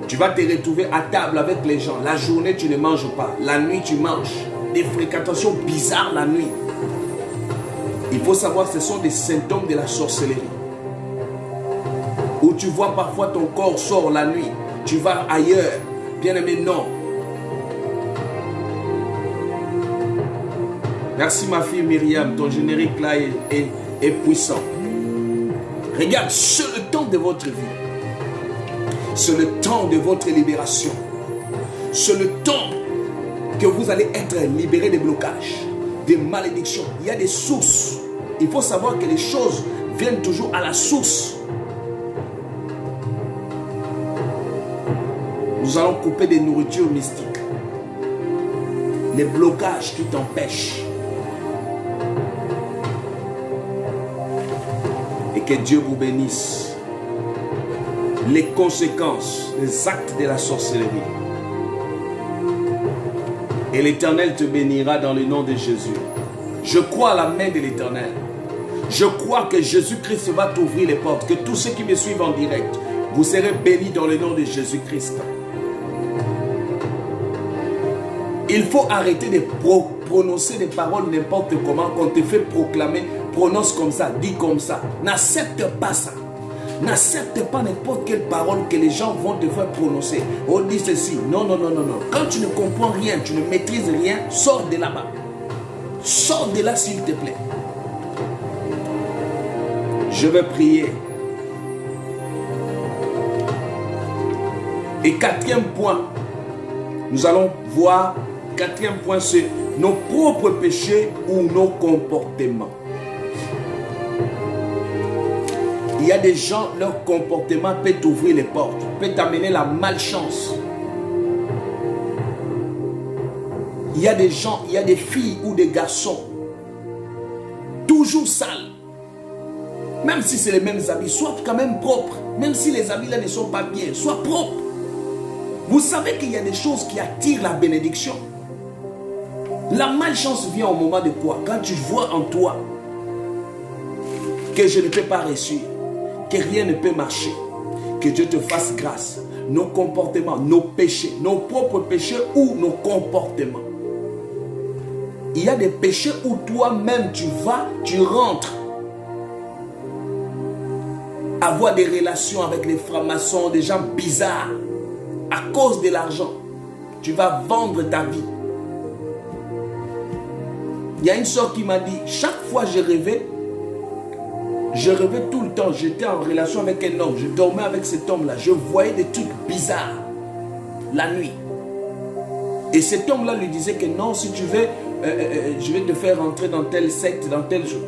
[SPEAKER 1] Tu vas te retrouver à table avec les gens. La journée, tu ne manges pas. La nuit, tu manges. Des fréquentations bizarres la nuit. Il faut savoir que ce sont des symptômes de la sorcellerie. Où tu vois parfois ton corps sort la nuit. Tu vas ailleurs. Bien aimé, non. Merci ma fille Myriam. Ton générique là est puissant. Regarde, c'est le temps de votre vie. C'est le temps de votre libération. C'est le temps que vous allez être libéré des blocages, des malédictions. Il y a des sources. Il faut savoir que les choses viennent toujours à la source. Nous allons couper des nourritures mystiques. Les blocages qui t'empêchent. Et que Dieu vous bénisse. Les conséquences, les actes de la sorcellerie. Et l'Éternel te bénira dans le nom de Jésus. Je crois à la main de l'Éternel. Je crois que Jésus-Christ va t'ouvrir les portes. Que tous ceux qui me suivent en direct, vous serez bénis dans le nom de Jésus-Christ. Il faut arrêter de prononcer des paroles n'importe comment. Qu'on te fait proclamer, prononce comme ça, dis comme ça. N'accepte pas ça. N'accepte pas n'importe quelle parole que les gens vont te faire prononcer. On dit ceci. Non, non, non, non, non. Quand tu ne comprends rien, tu ne maîtrises rien, sors de là-bas. Sors de là s'il te plaît. Je vais prier. Et quatrième point, nous allons voir, quatrième point, c'est nos propres péchés ou nos comportements. Il y a des gens, leur comportement peut t'ouvrir les portes, peut t'amener la malchance. Il y a des gens, il y a des filles ou des garçons, toujours sales. Même si c'est les mêmes habits, sois quand même propre. Même si les habits là ne sont pas bien, sois propre. Vous savez qu'il y a des choses qui attirent la bénédiction. La malchance vient au moment de quoi? Quand tu vois en toi que je ne peux pas réussir, que rien ne peut marcher, que Dieu te fasse grâce. Nos comportements, nos péchés, nos propres péchés ou nos comportements. Il y a des péchés où toi-même tu vas, tu rentres. Avoir des relations avec des francs-maçons, des gens bizarres, à cause de l'argent. Tu vas vendre ta vie. Il y a une soeur qui m'a dit, chaque fois je rêvais tout le temps, j'étais en relation avec un homme, je dormais avec cet homme-là, je voyais des trucs bizarres la nuit. Et cet homme-là lui disait que non, si tu veux, je vais te faire rentrer dans telle secte, dans tel jour.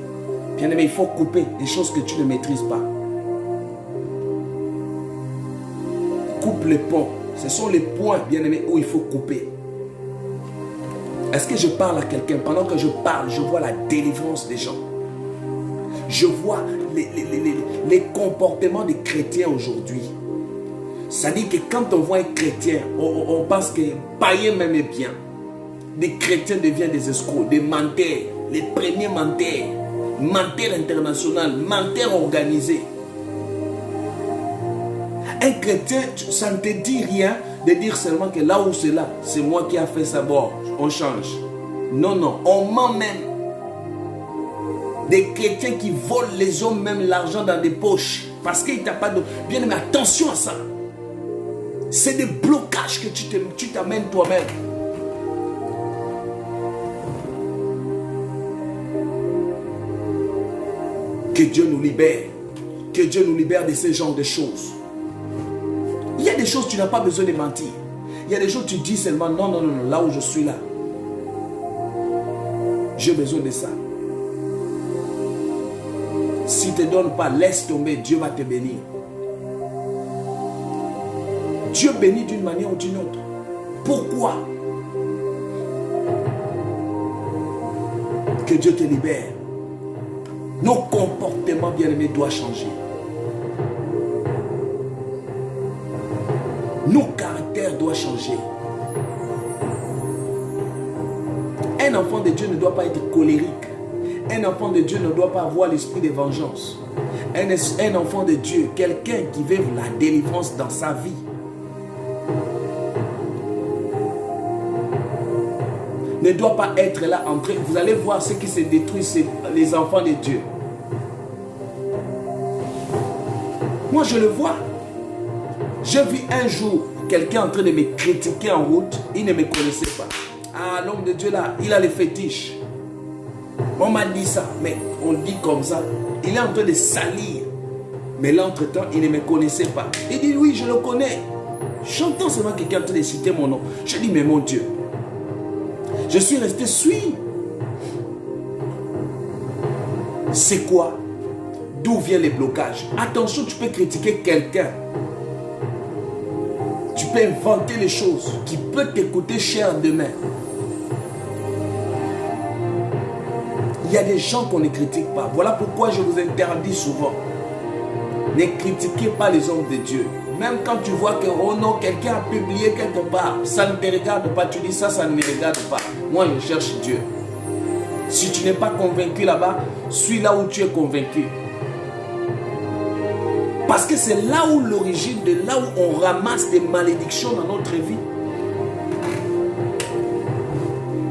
[SPEAKER 1] Bien aimé, il faut couper des choses que tu ne maîtrises pas. Coupe les ponts. Ce sont les points, bien aimé, où il faut couper. Est-ce que je parle à quelqu'un? Pendant que je parle, je vois la délivrance des gens. Je vois les comportements des chrétiens aujourd'hui. Ça dit que quand on voit un chrétien, on pense que païen même est bien. Des chrétiens deviennent des escrocs, des menteurs, les premiers menteurs, menteurs internationaux, menteurs organisés. Un chrétien, ça ne te dit rien de dire seulement que là où c'est là, c'est moi qui a fait ça, bon, on change. Non, non, on ment même. Des chrétiens qui volent les hommes même l'argent dans des poches parce qu'il n'y a pas de... Bien aimé, attention à ça. C'est des blocages que tu t'amènes toi-même. Que Dieu nous libère. Que Dieu nous libère de ce genre de choses. Il y a des choses tu n'as pas besoin de mentir. Il y a des choses tu dis seulement non, non, non, non, là où je suis là. J'ai besoin de ça. Si tu ne te donnes pas, laisse tomber, Dieu va te bénir. Dieu bénit d'une manière ou d'une autre. Pourquoi? Que Dieu te libère. Nos comportements, bien-aimés, doivent changer. Nos caractères doivent changer. Un enfant de Dieu ne doit pas être colérique. Un enfant de Dieu ne doit pas avoir l'esprit de vengeance. Un enfant de Dieu, quelqu'un qui veut la délivrance dans sa vie. Ne doit pas être là en train. Vous allez voir ce qui se détruit, c'est les enfants de Dieu. Moi, je le vois. J'ai vu un jour quelqu'un en train de me critiquer en route. Il ne me connaissait pas. Ah, l'homme de Dieu là, il a les fétiches. On m'a dit ça, mais on dit comme ça. Il est en train de salir. Mais là, entre-temps, il ne me connaissait pas. Il dit, oui, je le connais. J'entends seulement quelqu'un en train de citer mon nom. Je dis, mais mon Dieu. Je suis resté suivi. C'est quoi? D'où viennent les blocages? Attention, tu peux critiquer quelqu'un. Tu peux inventer les choses qui peuvent t'écouter cher demain. Il y a des gens qu'on ne critique pas. Voilà pourquoi je vous interdis souvent. Ne critiquez pas les hommes de Dieu. Même quand tu vois que, oh non, quelqu'un a publié quelque part, ça ne te regarde pas, tu dis ça, ça ne me regarde pas. Moi, je cherche Dieu. Si tu n'es pas convaincu là-bas, suis là où tu es convaincu. Parce que c'est là où l'origine, de là où on ramasse des malédictions dans notre vie.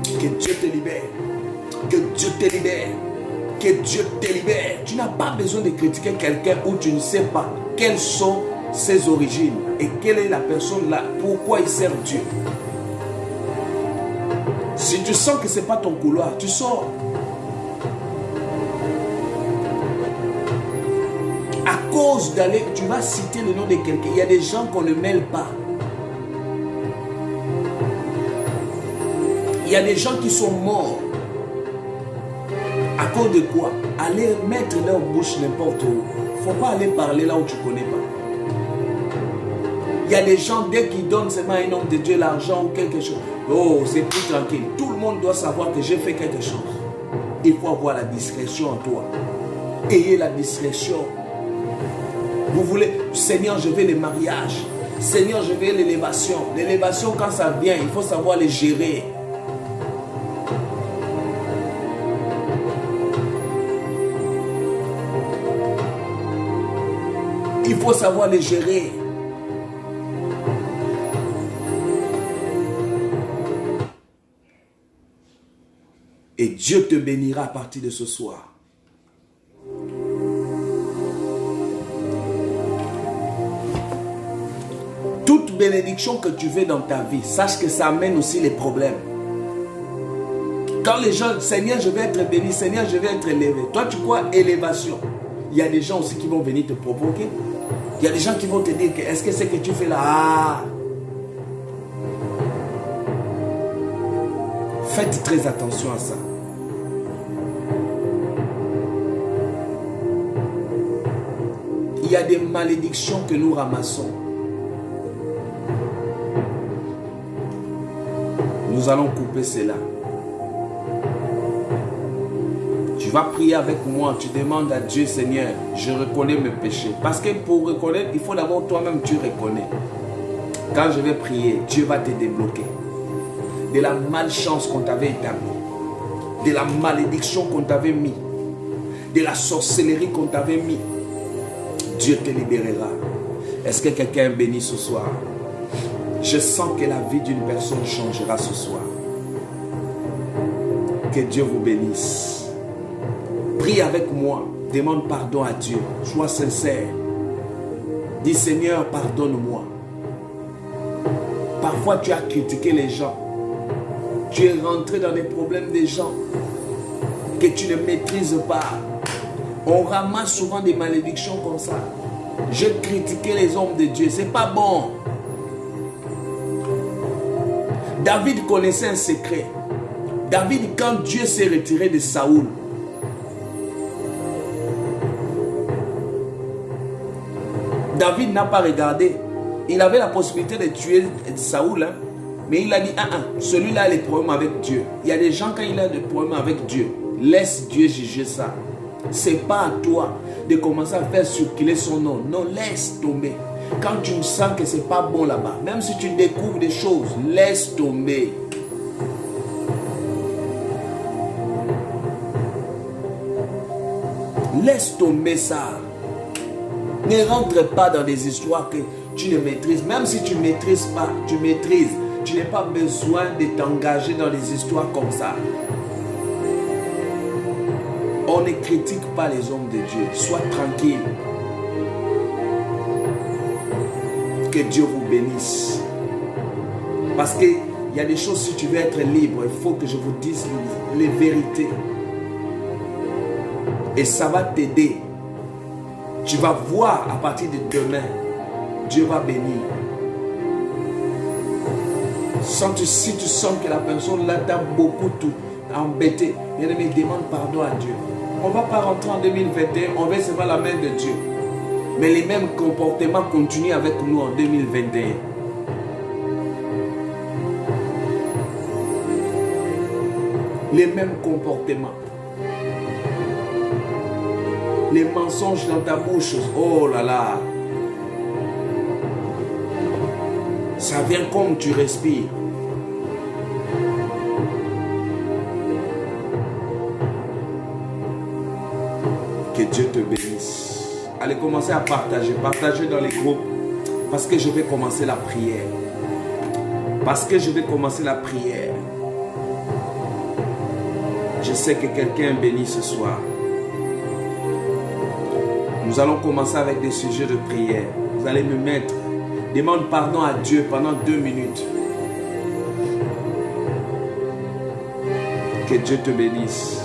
[SPEAKER 1] Que Dieu te libère. Que Dieu te libère. Que Dieu te libère. Tu n'as pas besoin de critiquer quelqu'un où tu ne sais pas quelles sont ses origines et quelle est la personne là, pourquoi il sert Dieu. Si tu sens que ce n'est pas ton couloir, tu sors. À cause d'aller, tu vas citer le nom de quelqu'un. Il y a des gens qu'on ne mêle pas. Il y a des gens qui sont morts. À cause de quoi? Aller mettre leur bouche n'importe où. Il ne faut pas aller parler là où tu ne connais pas. Il y a des gens, dès qu'ils donnent seulement un homme de Dieu l'argent ou quelque chose, oh, c'est plus tranquille. Tout le monde doit savoir que j'ai fait quelque chose. Il faut avoir la discrétion en toi. Ayez la discrétion. Vous voulez, Seigneur, je veux le mariage. Seigneur, je veux l'élévation. L'élévation, quand ça vient, il faut savoir les gérer. Il faut savoir les gérer. Et Dieu te bénira à partir de ce soir. Toute bénédiction que tu veux dans ta vie, sache que ça amène aussi les problèmes. Quand les gens, Seigneur, je vais être béni, Seigneur, je vais être élevé. Toi, tu crois élévation. Il y a des gens aussi qui vont venir te provoquer. Il y a des gens qui vont te dire que est-ce que c'est que tu fais là? Ah. Faites très attention à ça. Il y a des malédictions que nous ramassons. Nous allons couper cela. Tu vas prier avec moi, tu demandes à Dieu, Seigneur, je reconnais mes péchés. Parce que pour reconnaître, il faut d'abord toi-même, tu reconnais. Quand je vais prier, Dieu va te débloquer. De la malchance qu'on t'avait établie, de la malédiction qu'on t'avait mis, de la sorcellerie qu'on t'avait mis, Dieu te libérera. Est-ce que quelqu'un est béni ce soir? Je sens que la vie d'une personne changera ce soir. Que Dieu vous bénisse. Prie avec moi. Demande pardon à Dieu. Sois sincère. Dis Seigneur, pardonne-moi. Parfois tu as critiqué les gens. Tu es rentré dans les problèmes des gens que tu ne maîtrises pas. On ramasse souvent des malédictions comme ça. J'ai critiqué les hommes de Dieu. C'est pas bon. David connaissait un secret. David, quand Dieu s'est retiré de Saoul, David n'a pas regardé. Il avait la possibilité de tuer Saoul, hein, mais il a dit, celui-là a des problèmes avec Dieu. Il y a des gens, quand il a des problèmes avec Dieu, laisse Dieu juger ça. Ce n'est pas à toi de commencer à faire circuler son nom. Non, laisse tomber. Quand tu sens que c'est pas bon là-bas, même si tu découvres des choses, laisse tomber. Laisse tomber ça. Ne rentre pas dans des histoires que tu ne maîtrises. Même si tu ne maîtrises pas, tu maîtrises. Tu n'as pas besoin de t'engager dans des histoires comme ça. On ne critique pas les hommes de Dieu. Sois tranquille. Que Dieu vous bénisse. Parce qu'il y a des choses, si tu veux être libre, il faut que je vous dise les vérités. Et ça va t'aider. Tu vas voir à partir de demain, Dieu va bénir. Si tu sens que la personne là t'a beaucoup tout embêté, bien aimé, demande pardon à Dieu. On ne va pas rentrer en 2021, on va se voir la main de Dieu. Mais les mêmes comportements continuent avec nous en 2021. Les mêmes comportements. Les mensonges dans ta bouche, oh là là. Ça vient comme tu respires. Que Dieu te bénisse. Allez, commencez à partager. Partagez dans les groupes. Parce que je vais commencer la prière. Parce que je vais commencer la prière. Je sais que quelqu'un est béni ce soir. Nous allons commencer avec des sujets de prière. Vous allez me mettre. Demande pardon à Dieu pendant 2 minutes. Que Dieu te bénisse.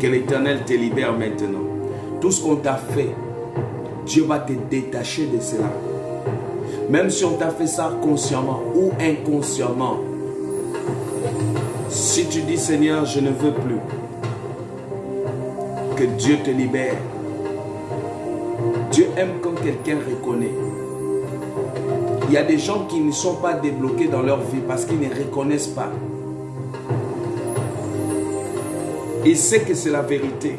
[SPEAKER 1] Que l'Éternel te libère maintenant. Tout ce qu'on t'a fait, Dieu va te détacher de cela. Même si on t'a fait ça consciemment ou inconsciemment. Si tu dis Seigneur, je ne veux plus. Que Dieu te libère. Dieu aime quand quelqu'un reconnaît. Il y a des gens qui ne sont pas débloqués dans leur vie parce qu'ils ne reconnaissent pas. Il sait que c'est la vérité.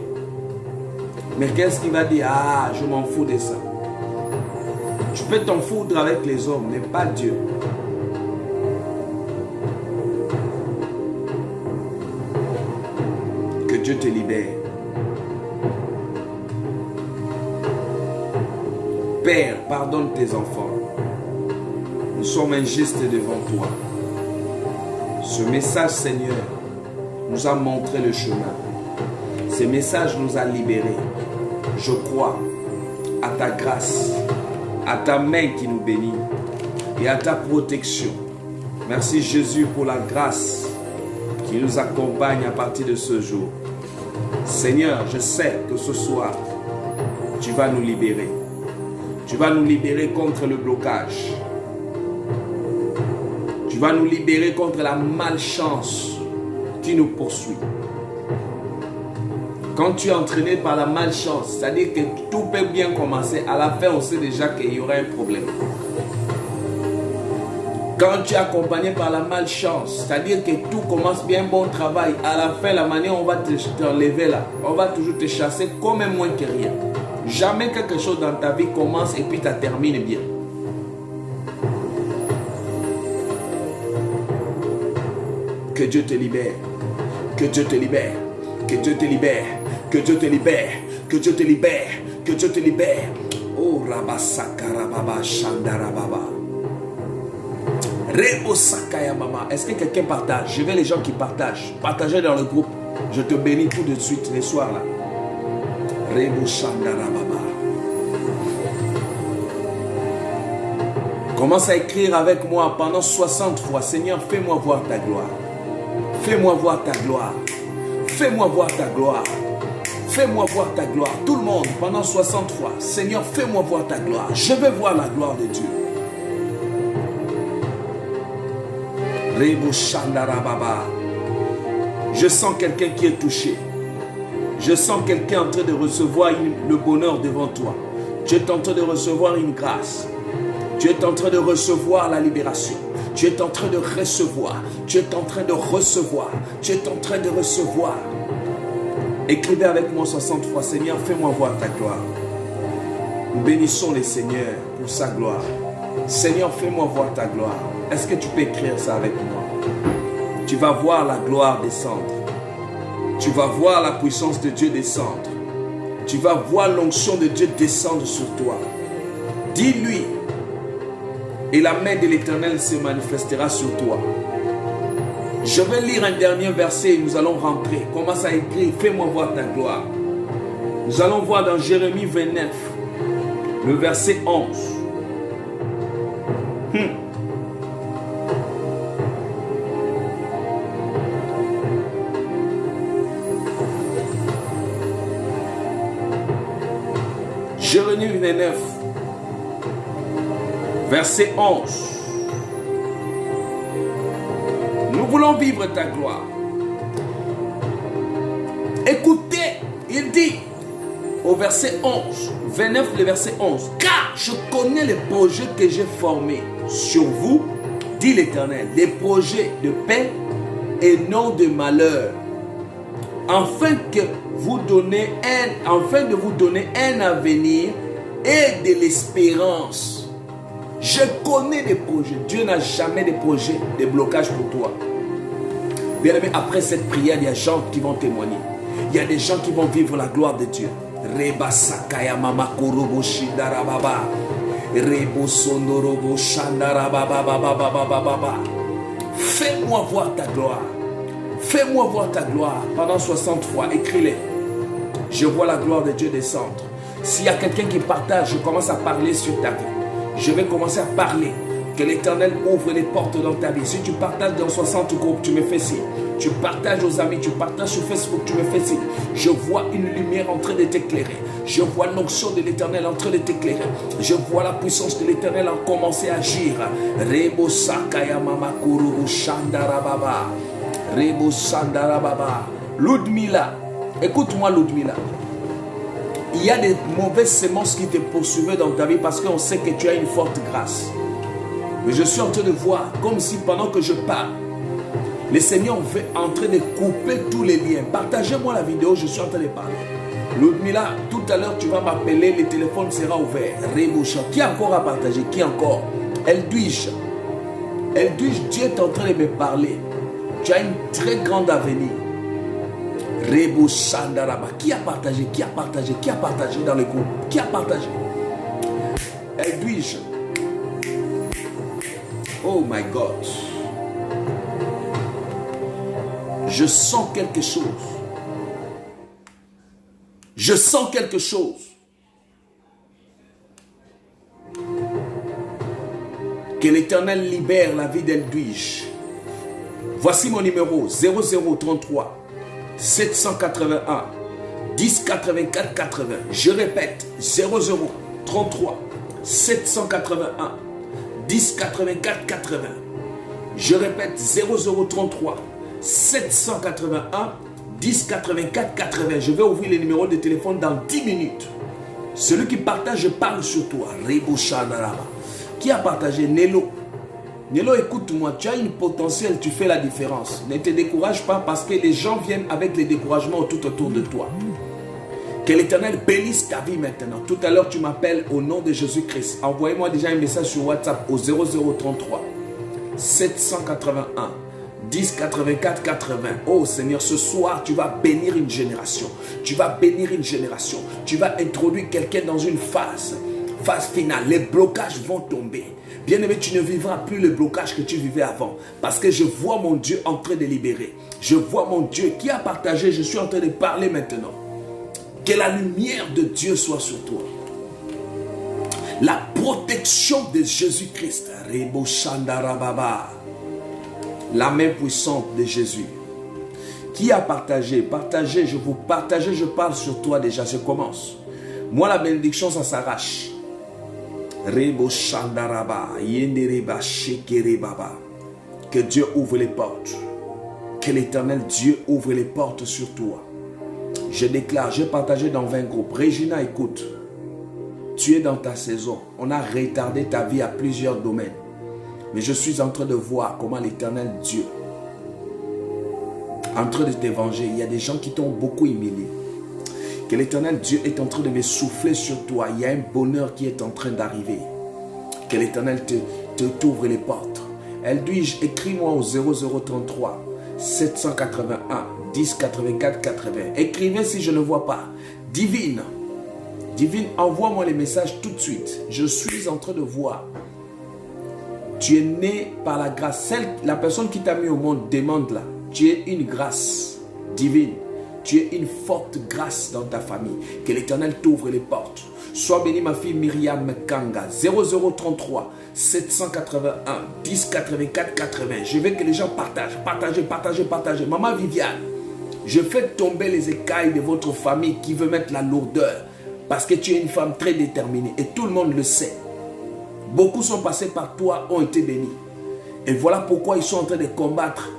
[SPEAKER 1] Mais qu'est-ce qu'il va dire? Ah, je m'en fous de ça. Tu peux t'en foutre avec les hommes, mais pas Dieu. Que Dieu te libère. Père, pardonne tes enfants. Nous sommes injustes devant toi. Ce message, Seigneur, nous a montré le chemin. Ce message nous a libérés. Je crois à ta grâce, à ta main qui nous bénit et à ta protection. Merci Jésus pour la grâce qui nous accompagne à partir de ce jour. Seigneur, je sais que ce soir, tu vas nous libérer. Tu vas nous libérer contre le blocage. Tu vas nous libérer contre la malchance qui nous poursuit. Quand tu es entraîné par la malchance, c'est-à-dire que tout peut bien commencer, à la fin on sait déjà qu'il y aura un problème. Quand tu es accompagné par la malchance, c'est-à-dire que tout commence bien, bon travail, à la fin, la manière on va t'enlever là, on va toujours te chasser comme un moins que rien. Jamais quelque chose dans ta vie commence et puis ça termine bien. Que Dieu te libère. Que Dieu te libère. Que Dieu te libère. Que Dieu te libère. Que Dieu te libère. Que Dieu te libère. Oh Rabasakarababa Shandarababa. Rebo Sakaya Mama. Est-ce que quelqu'un partage? Je veux les gens qui partagent. Partagez dans le groupe. Je te bénis tout de suite les soirs là. Rebo Shandarababa. Commence à écrire avec moi pendant 60 fois. Seigneur, fais-moi voir ta gloire. Fais-moi voir ta gloire. Fais-moi voir ta gloire. Fais-moi voir ta gloire. Tout le monde, pendant 60 fois. Seigneur, fais-moi voir ta gloire. Je veux voir la gloire de Dieu. Rebo Shandarababa. Je sens quelqu'un qui est touché. Je sens quelqu'un en train de recevoir le bonheur devant toi. Tu es en train de recevoir une grâce. Tu es en train de recevoir la libération. Tu es en train de recevoir. Tu es en train de recevoir. Tu es en train de recevoir. Écrivez avec moi 60 fois, Seigneur, fais-moi voir ta gloire. Nous bénissons les Seigneurs pour sa gloire. Seigneur, fais-moi voir ta gloire. Est-ce que tu peux écrire ça avec moi? Tu vas voir la gloire descendre. Tu vas voir la puissance de Dieu descendre. Tu vas voir l'onction de Dieu descendre sur toi. Dis-lui, et la main de l'Éternel se manifestera sur toi. Je vais lire un dernier verset et nous allons rentrer. Commence à écrire, fais-moi voir ta gloire. Nous allons voir dans Jérémie 29, le verset 11. Jérémie 29, verset 11. Nous voulons vivre ta gloire. Écoutez, il dit au verset 11, 29, le verset 11. Car je connais les projets que j'ai formés sur vous, dit l'Éternel, des projets de paix et non de malheur, afin de vous donner un avenir et de l'espérance. Je connais des projets. Dieu n'a jamais de projets, de blocages pour toi. Bien aimé, après cette prière, il y a des gens qui vont témoigner. Il y a des gens qui vont vivre la gloire de Dieu. Reba sakaya mama korobo shindara baba. Rebo sondorobo shandara baba baba baba baba. Fais-moi voir ta gloire. Fais-moi voir ta gloire pendant 60 fois. Écris-les. Je vois la gloire de Dieu descendre. S'il y a quelqu'un qui partage, je commence à parler sur ta vie. Je vais commencer à parler. Que l'Éternel ouvre les portes dans ta vie. Si tu partages dans 60 groupes, tu me fais signe. Tu partages aux amis, tu partages sur Facebook, tu me fais signe. Je vois une lumière en train de t'éclairer. Je vois l'onction de l'Éternel en train de t'éclairer. Je vois la puissance de l'Éternel en commencer à agir. Rebo sakaya mama kurubu shandara baba. Rebo shandara baba. Ludmila, écoute-moi Ludmila. Il y a des mauvaises semences qui te poursuivaient dans ta vie parce qu'on sait que tu as une forte grâce. Mais je suis en train de voir, comme si pendant que je parle, le Seigneur est en train de couper tous les liens. Partagez-moi la vidéo, je suis en train de parler. Ludmila, tout à l'heure tu vas m'appeler, le téléphone sera ouvert. Reboucha. Qui encore a partagé? Qui encore? Eldwige. Eldwige, Dieu est en train de me parler. Tu as une très grande avenir. Rebouchandaraba. Qui a partagé? Qui a partagé? Qui a partagé dans le groupe? Qui a partagé? Eldwige. Oh my God. Je sens quelque chose. Je sens quelque chose. Que l'Éternel libère la vie d'Eldwige. Voici mon numéro 0033 781 10 84 80. Je répète 0033 781 10 84 80. Je répète 0033 781 10 84 80. Je vais ouvrir les numéros de téléphone dans 10 minutes. Celui qui partage, je parle sur toi. Qui a partagé? Nello. Nello, écoute-moi, tu as une potentiel, tu fais la différence. Ne te décourage pas parce que les gens viennent avec les découragements tout autour de toi. Que l'Éternel bénisse ta vie maintenant. Tout à l'heure, tu m'appelles au nom de Jésus-Christ. Envoyez-moi déjà un message sur WhatsApp au 0033 781 10 84 80. Oh Seigneur, ce soir, tu vas bénir une génération. Tu vas bénir une génération. Tu vas introduire quelqu'un dans une phase finale. Les blocages vont tomber. Bien-aimé, tu ne vivras plus le blocage que tu vivais avant. Parce que je vois mon Dieu en train de libérer. Je vois mon Dieu qui a partagé. Je suis en train de parler maintenant. Que la lumière de Dieu soit sur toi. La protection de Jésus-Christ. La main puissante de Jésus. Qui a partagé? Partagez, je vous partage, je parle sur toi déjà. Je commence. Moi, la bénédiction, ça s'arrache. Que Dieu ouvre les portes. Que l'Éternel Dieu ouvre les portes sur toi. Je déclare, j'ai partagé dans 20 groupes. Regina, écoute. Tu es dans ta saison. On a retardé ta vie à plusieurs domaines. Mais je suis en train de voir comment l'Éternel Dieu, en train de t'évangéliser, il y a des gens qui t'ont beaucoup humilié. Que l'Éternel Dieu est en train de me souffler sur toi. Il y a un bonheur qui est en train d'arriver. Que l'Éternel t'ouvre les portes. Elle dit, écris-moi au 0033 781 10 84 80. Écrivez si je ne vois pas. Divine, envoie-moi les messages tout de suite. Je suis en train de voir. Tu es né par la grâce. La personne qui t'a mis au monde demande là. Tu es une grâce divine. Tu es une forte grâce dans ta famille. Que l'Éternel t'ouvre les portes. Sois bénie ma fille Myriam Kanga. 0033 781 10 84 80. Je veux que les gens partagent. Maman Viviane, je fais tomber les écailles de votre famille qui veut mettre la lourdeur. Parce que tu es une femme très déterminée. Et tout le monde le sait. Beaucoup sont passés par toi, ont été bénis. Et voilà pourquoi ils sont en train de combattre.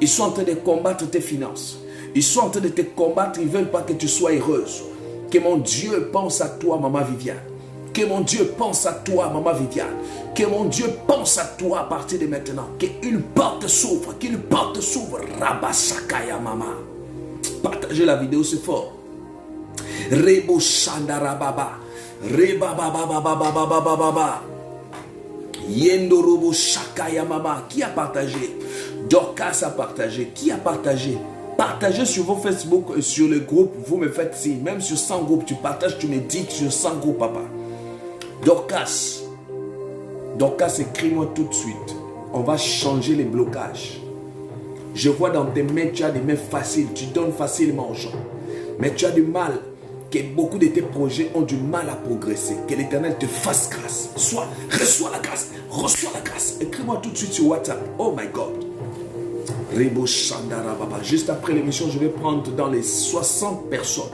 [SPEAKER 1] Ils sont en train de combattre tes finances. Ils sont en train de te combattre. Ils ne veulent pas que tu sois heureuse. Que mon Dieu pense à toi, maman Viviane. Que mon Dieu pense à toi, maman Viviane. Que mon Dieu pense à toi à partir de maintenant. Qu'une porte s'ouvre. Qu'une porte s'ouvre. Rabasakaya mama. Partagez la vidéo, c'est fort. Rebo Shandarababa. Rebababababababababa. Yendorobo Shakaya mama. Qui a partagé? Dorcas a partagé. Qui a partagé? Partagez sur vos Facebook, sur le groupe, vous me faites signe. Même sur 100 groupes, tu partages, tu me dis sur 100 groupes, papa. Dorcas, écris-moi tout de suite. On va changer les blocages. Je vois dans tes mains, tu as des mains faciles, tu donnes facilement aux gens. Mais tu as du mal, que beaucoup de tes projets ont du mal à progresser. Que l'Éternel te fasse grâce. Reçois la grâce. Écris-moi tout de suite sur WhatsApp. Oh my God. Juste après l'émission, je vais prendre dans les 60 personnes.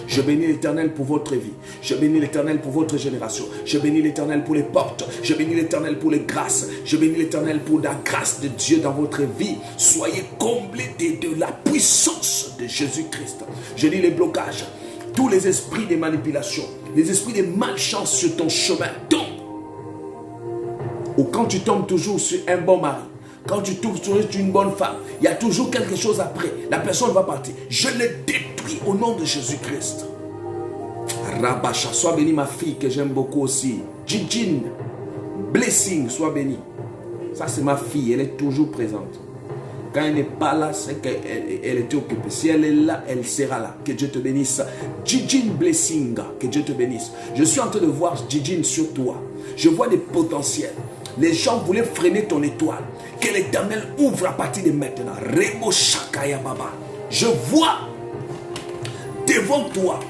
[SPEAKER 1] Je bénis l'Éternel pour votre vie. Je bénis l'Éternel pour votre génération. Je bénis l'Éternel pour les portes. Je bénis l'Éternel pour les grâces. Je bénis l'Éternel pour la grâce de Dieu dans votre vie. Soyez comblés de la puissance de Jésus-Christ. Je dis les blocages, tous les esprits de manipulation, les esprits de malchance sur ton chemin tombent. Ou quand tu tombes toujours sur un bon mari, quand tu tombes sur une bonne femme, il y a toujours quelque chose après. La personne va partir. Je le détruis au nom de Jésus-Christ. Rabacha, sois bénie ma fille que j'aime beaucoup aussi. Jijin, blessing, sois bénie. Ça c'est ma fille, elle est toujours présente. Quand elle n'est pas là, c'est qu'elle était occupée. Si elle est là, elle sera là. Que Dieu te bénisse. Jijin blessing, que Dieu te bénisse. Je suis en train de voir Jijin sur toi. Je vois des potentiels. Les gens voulaient freiner ton étoile. Que l'Éternel ouvre à partir de maintenant. Rebo Shakaya Baba. Je vois devant toi.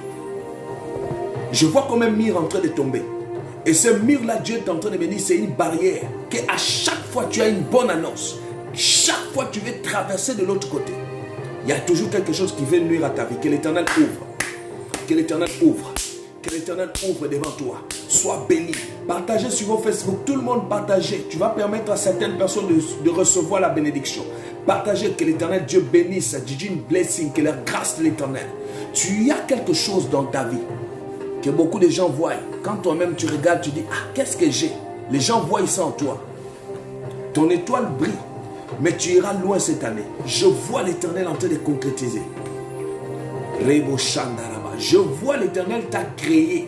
[SPEAKER 1] Je vois comme un mur en train de tomber. Et ce mur-là, Dieu est en train de bénir. C'est une barrière. Que à chaque fois tu as une bonne annonce. Chaque fois tu veux traverser de l'autre côté. Il y a toujours quelque chose qui veut nuire à ta vie. Que l'Éternel ouvre. Que l'Éternel ouvre. Que l'Éternel ouvre devant toi. Sois béni. Partagez sur vos Facebook. Tout le monde partagez. Tu vas permettre à certaines personnes de recevoir la bénédiction. Partagez. Que l'Éternel Dieu bénisse. Jijin blessing. Que la grâce de l'Éternel. Tu as quelque chose dans ta vie que beaucoup de gens voient. Quand toi-même tu regardes, tu dis, ah, qu'est-ce que j'ai? Les gens voient ça en toi. Ton étoile brille. Mais tu iras loin cette année. Je vois l'Éternel en train de concrétiser. Rebo Shandaraba. Je vois l'Éternel t'a créé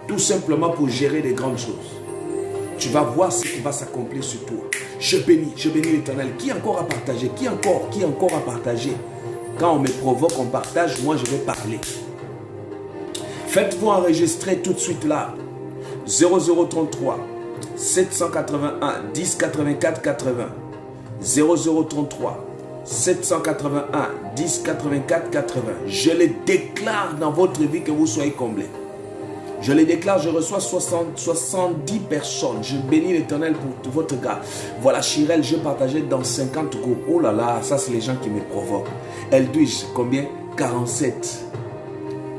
[SPEAKER 1] tout simplement pour gérer des grandes choses. Tu vas voir ce qui va s'accomplir sur toi. Je bénis l'Éternel. Qui encore à partager? Qui encore à partager? Quand on me provoque, on partage, moi je vais parler. Faites-vous enregistrer tout de suite là. 0033 781 10 84 80. 0033 781 10 84 80. Je le déclare dans votre vie que vous soyez comblés. Je le déclare, je reçois 70 personnes. Je bénis l'Éternel pour votre gars. Voilà, Chirel, je partageais dans 50 groupes. Oh là là, ça c'est les gens qui me provoquent. Eldwige, combien? 47.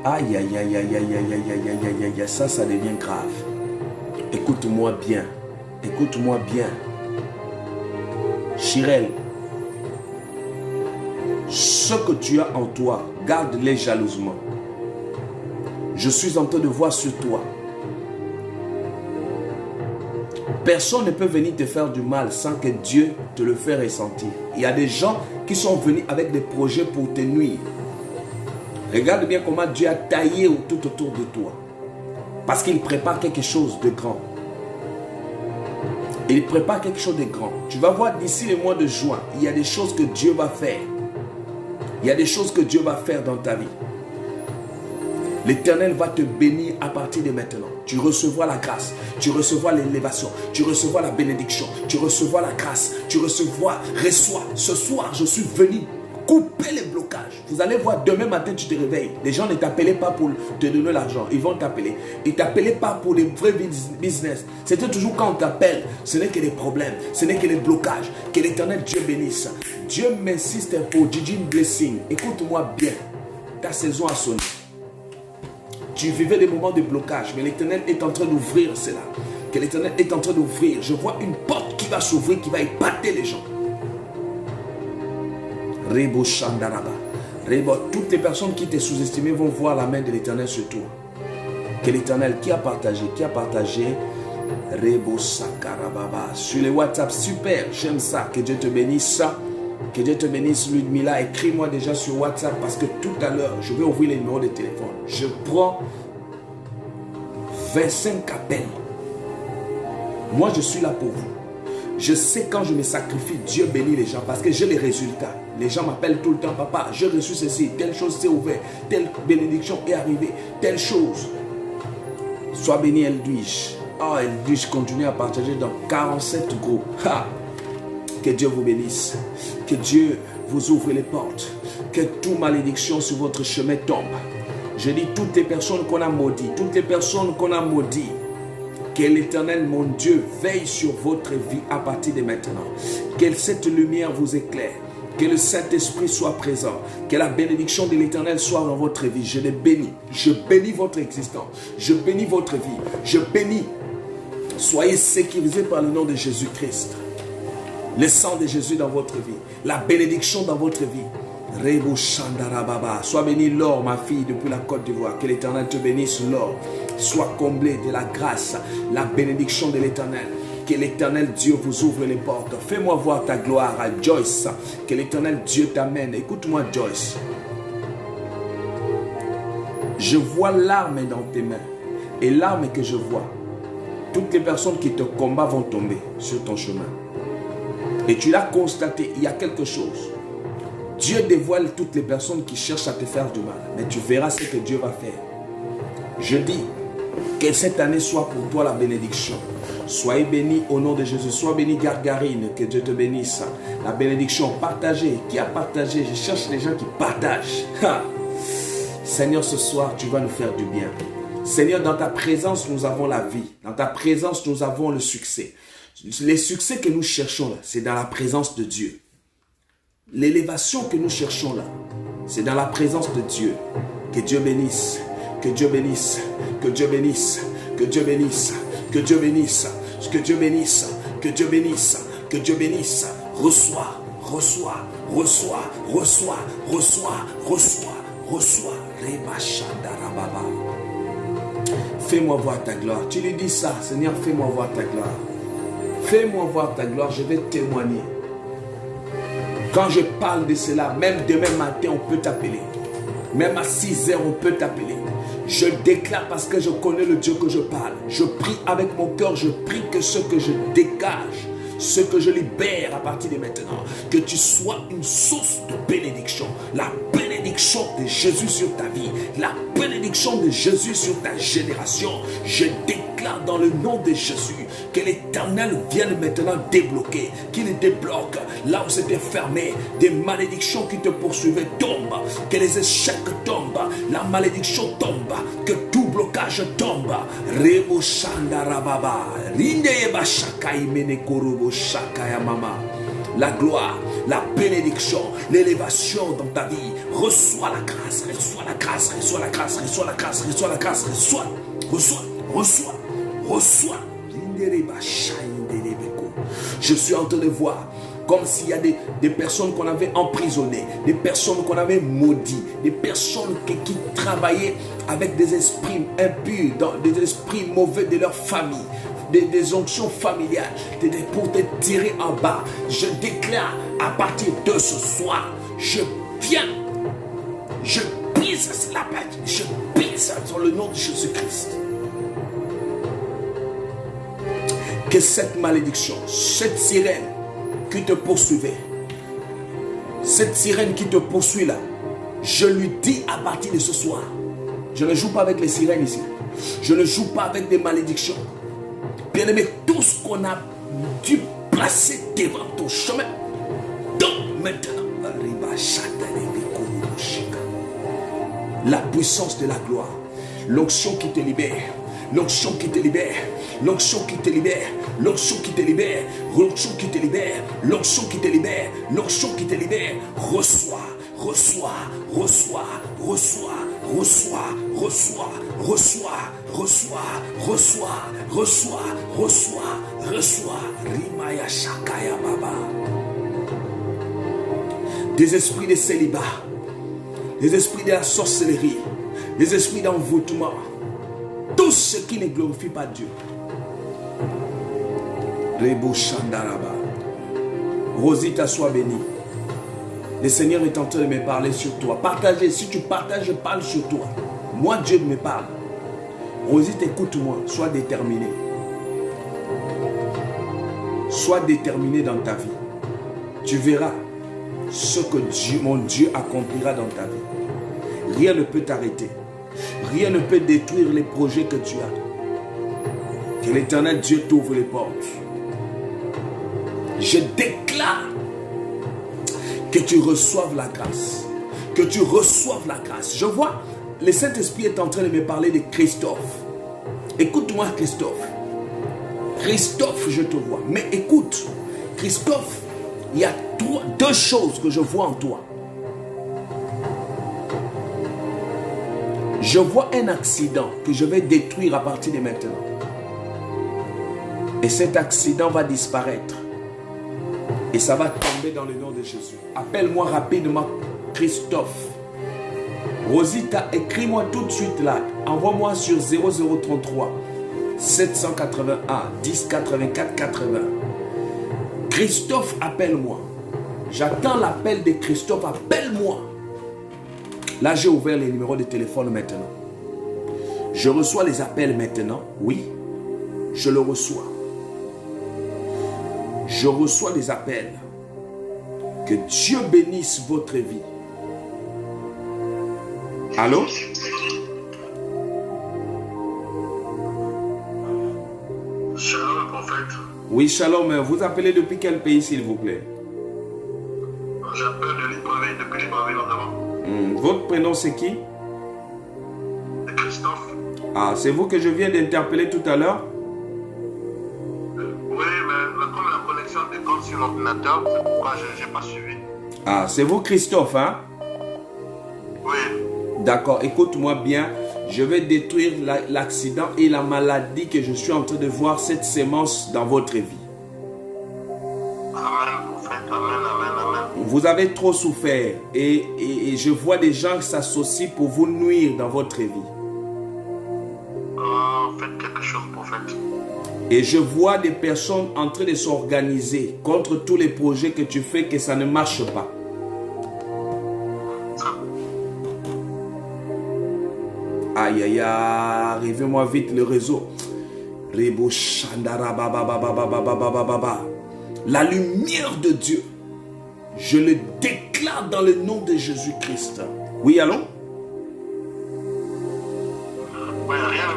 [SPEAKER 1] Aïe, aïe, aïe, aïe, aïe, aïe, aïe, aïe, aïe, aïe, aïe, ça devient grave. Écoute-moi bien. Écoute-moi bien. Chirel, ce que tu as en toi, garde-les jalousement. Je suis en train de voir sur toi. Personne ne peut venir te faire du mal sans que Dieu te le fasse ressentir. Il y a des gens qui sont venus avec des projets pour te nuire. Regarde bien comment Dieu a taillé tout autour de toi. Parce qu'il prépare quelque chose de grand. Il prépare quelque chose de grand. Tu vas voir d'ici le mois de juin, il y a des choses que Dieu va faire. Il y a des choses que Dieu va faire dans ta vie. L'Éternel va te bénir à partir de maintenant. Tu recevras la grâce, tu recevras l'élévation, tu recevras la bénédiction, tu recevras la grâce, tu reçois. Ce soir, je suis venu couper les blocages. Vous allez voir, demain matin, tu te réveilles. Les gens ne t'appelaient pas pour te donner l'argent. Ils vont t'appeler. Ils ne t'appelaient pas pour les vrais business. C'était toujours quand on t'appelle, ce n'est que des problèmes, ce n'est que des blocages. Que l'Éternel Dieu bénisse. Dieu m'insiste pour Gigi Blessing. Écoute-moi bien. Ta saison a sonné. Tu vivais des moments de blocage, mais l'Éternel est en train d'ouvrir cela. Que l'Éternel est en train d'ouvrir. Je vois une porte qui va s'ouvrir, qui va épater les gens. Rebo Shandaraba. Rebo, toutes les personnes qui t'ont sous-estimé vont voir la main de l'Éternel sur toi. Que l'Éternel qui a partagé, Rebo Sakarababa. Sur les WhatsApp, super, j'aime ça. Que Dieu te bénisse. Que Dieu te bénisse, Ludmila. Écris-moi déjà sur WhatsApp parce que tout à l'heure, je vais ouvrir les numéros de téléphone. Je prends 25 appels. Moi, je suis là pour vous. Je sais quand je me sacrifie, Dieu bénit les gens parce que j'ai les résultats. Les gens m'appellent tout le temps, papa, j'ai reçu ceci, telle chose s'est ouverte, telle bénédiction est arrivée, telle chose. Sois béni, Eldwige. Ah, Eldwige continue à partager dans 47 groupes. Ha! Que Dieu vous bénisse. Que Dieu vous ouvre les portes. Que toute malédiction sur votre chemin tombe. Je dis toutes les personnes qu'on a maudites, que l'Éternel, mon Dieu, veille sur votre vie à partir de maintenant. Que cette lumière vous éclaire. Que le Saint-Esprit soit présent. Que la bénédiction de l'Éternel soit dans votre vie. Je les bénis. Je bénis votre existence. Je bénis votre vie. Je bénis. Soyez sécurisés par le nom de Jésus-Christ. Le sang de Jésus dans votre vie. La bénédiction dans votre vie. Rebo Shandarababa. Sois béni, Laure, ma fille, depuis la Côte d'Ivoire. Que l'Éternel te bénisse, Laure. Sois comblé de la grâce, la bénédiction de l'Éternel. Que l'Éternel Dieu vous ouvre les portes. Fais-moi voir ta gloire à Joyce. Que l'Éternel Dieu t'amène. Écoute-moi, Joyce. Je vois l'arme dans tes mains. Et l'arme que je vois, toutes les personnes qui te combattent vont tomber sur ton chemin. Et tu l'as constaté, il y a quelque chose. Dieu dévoile toutes les personnes qui cherchent à te faire du mal. Mais tu verras ce que Dieu va faire. Je dis que cette année soit pour toi la bénédiction. Soyez bénis au nom de Jésus. Sois béni, Gargarine. Que Dieu te bénisse. La bénédiction, partagez. Qui a partagé? Je cherche les gens qui partagent. Ha! Seigneur, ce soir, tu vas nous faire du bien. Seigneur, dans ta présence, nous avons la vie. Dans ta présence, nous avons le succès. Les succès que nous cherchons là, c'est dans la présence de Dieu. L'élévation que nous cherchons là, c'est dans la présence de Dieu. Que Dieu bénisse. Que Dieu bénisse. Que Dieu bénisse. Que Dieu bénisse. Que Dieu bénisse. Que Dieu bénisse. Que Dieu bénisse. Que Dieu bénisse. Reçois. Reçois. Reçois. Reçois. Reçois. Reçois. Reçois. Fais-moi voir ta gloire. Tu lui dis ça, Seigneur, fais-moi voir ta gloire. Fais-moi voir ta gloire, je vais témoigner. Quand je parle de cela, même demain matin, on peut t'appeler. Même à 6 heures, on peut t'appeler. Je déclare parce que je connais le Dieu que je parle. Je prie avec mon cœur, je prie que ce que je dégage, ce que je libère à partir de maintenant, que tu sois une source de bénédiction. La bénédiction de Jésus sur ta vie, la bénédiction de Jésus sur ta génération. Je déclare dans le nom de Jésus que l'Éternel vienne maintenant débloquer, qu'il débloque là où c'était fermé. Des malédictions qui te poursuivaient tombent, que les échecs tombent, la malédiction tombe, que tout blocage tombe. Rebo Shandarababa, Rindeba Shakai Menekorobo Shakaya Mama. La gloire, la bénédiction, l'élévation dans ta vie. Reçois la grâce, reçois la grâce, reçois la grâce, reçois la grâce, reçois la grâce, reçois, reçois, reçois, reçois. Je suis en train de voir Comme s'il y a des personnes qu'on avait emprisonnées, des personnes qu'on avait maudites, des personnes qui travaillaient avec des esprits impurs, des esprits mauvais de leur famille, des onctions familiales, pour te tirer en bas. Je déclare à partir de ce soir, je viens, je pise la bête, je pise dans le nom de Jésus-Christ. Que cette malédiction, cette sirène qui te poursuivait, cette sirène qui te poursuit là, je lui dis à partir de ce soir, je ne joue pas avec les sirènes ici, je ne joue pas avec des malédictions. Bien-aimé, tout ce qu'on a dû placer devant ton chemin, donc maintenant, la puissance de la gloire, l'onction qui te libère, l'onction qui te libère, l'onction qui te libère, l'onction qui te libère, l'onction qui te libère, l'onction qui te libère, l'onction qui te libère. Reçois, reçois, reçois, reçois, reçois, reçois, reçois, reçois, reçois, reçois, reçois, reçois. Rimaya Shakaya Baba. Des esprits de célibat, des esprits de la sorcellerie, des esprits d'envoûtement, tout ce qui ne glorifie pas Dieu. Rebo Shandaraba. Rosita, sois bénie. Le Seigneur est en train de me parler sur toi. Partagez. Si tu partages, je parle sur toi. Moi, Dieu me parle. Rosita, écoute-moi. Sois déterminé. Sois déterminé dans ta vie. Tu verras ce que mon Dieu accomplira dans ta vie. Rien ne peut t'arrêter. Rien ne peut détruire les projets que tu as. Que l'Éternel Dieu t'ouvre les portes. Je déclare que tu reçoives la grâce. Que tu reçoives la grâce. Je vois, le Saint-Esprit est en train de me parler de Christophe. Écoute-moi, Christophe. Christophe, je te vois. Mais écoute, Christophe, il y a deux choses que je vois en toi. Je vois un accident que je vais détruire à partir de maintenant. Et cet accident va disparaître. Et ça va tomber dans le nom de Jésus. Appelle-moi rapidement Christophe. Rosita, écris-moi tout de suite là. Envoie-moi sur 0033 781 10 84 80. Christophe, appelle-moi. J'attends l'appel de Christophe. Appelle-moi. Là, j'ai ouvert les numéros de téléphone maintenant. Je reçois les appels maintenant. Oui, je le reçois. Je reçois les appels. Que Dieu bénisse votre vie. Allô?
[SPEAKER 2] Shalom, prophète.
[SPEAKER 1] Oui, shalom. Vous appelez depuis quel pays, s'il vous plaît?
[SPEAKER 2] J'appelle de Libreville, depuis Libreville en avant.
[SPEAKER 1] Votre prénom, c'est qui?
[SPEAKER 2] C'est Christophe.
[SPEAKER 1] Ah, c'est vous que je viens d'interpeller tout à l'heure?
[SPEAKER 2] Oui, mais comme la connexion déconne sur l'ordinateur, c'est pourquoi je n'ai pas suivi.
[SPEAKER 1] Ah, c'est vous, Christophe, hein?
[SPEAKER 2] Oui.
[SPEAKER 1] D'accord, écoute-moi bien. Je vais détruire l'accident et la maladie que je suis en train de voir, cette sémence dans votre vie.
[SPEAKER 2] Amen, prophète. Amen, amen, amen.
[SPEAKER 1] Vous avez trop souffert et je vois des gens qui s'associent pour vous nuire dans votre vie.
[SPEAKER 2] Faites quelque chose, prophète.
[SPEAKER 1] Et je vois des personnes en train de s'organiser contre tous les projets que tu fais, que ça ne marche pas. Aïe, aïe, aïe, arrivez-moi vite le réseau. La lumière de Dieu, je le déclare dans le nom de Jésus-Christ. Oui, allô?
[SPEAKER 2] Oui, rien ne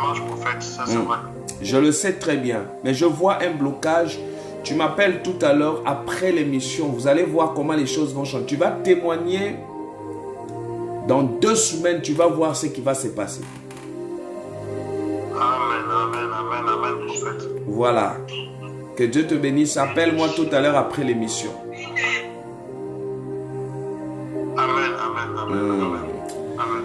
[SPEAKER 2] marche, prophète, ça c'est vrai.
[SPEAKER 1] Je le sais très bien, mais je vois un blocage. Tu m'appelles tout à l'heure après l'émission. Vous allez voir comment les choses vont changer. Tu vas témoigner. Dans 2 semaines, tu vas voir ce qui va se passer.
[SPEAKER 2] Amen, amen, amen, amen, prophète.
[SPEAKER 1] Voilà. Que Dieu te bénisse. Appelle-moi tout à l'heure après l'émission.
[SPEAKER 2] Amen, amen, amen, amen, amen.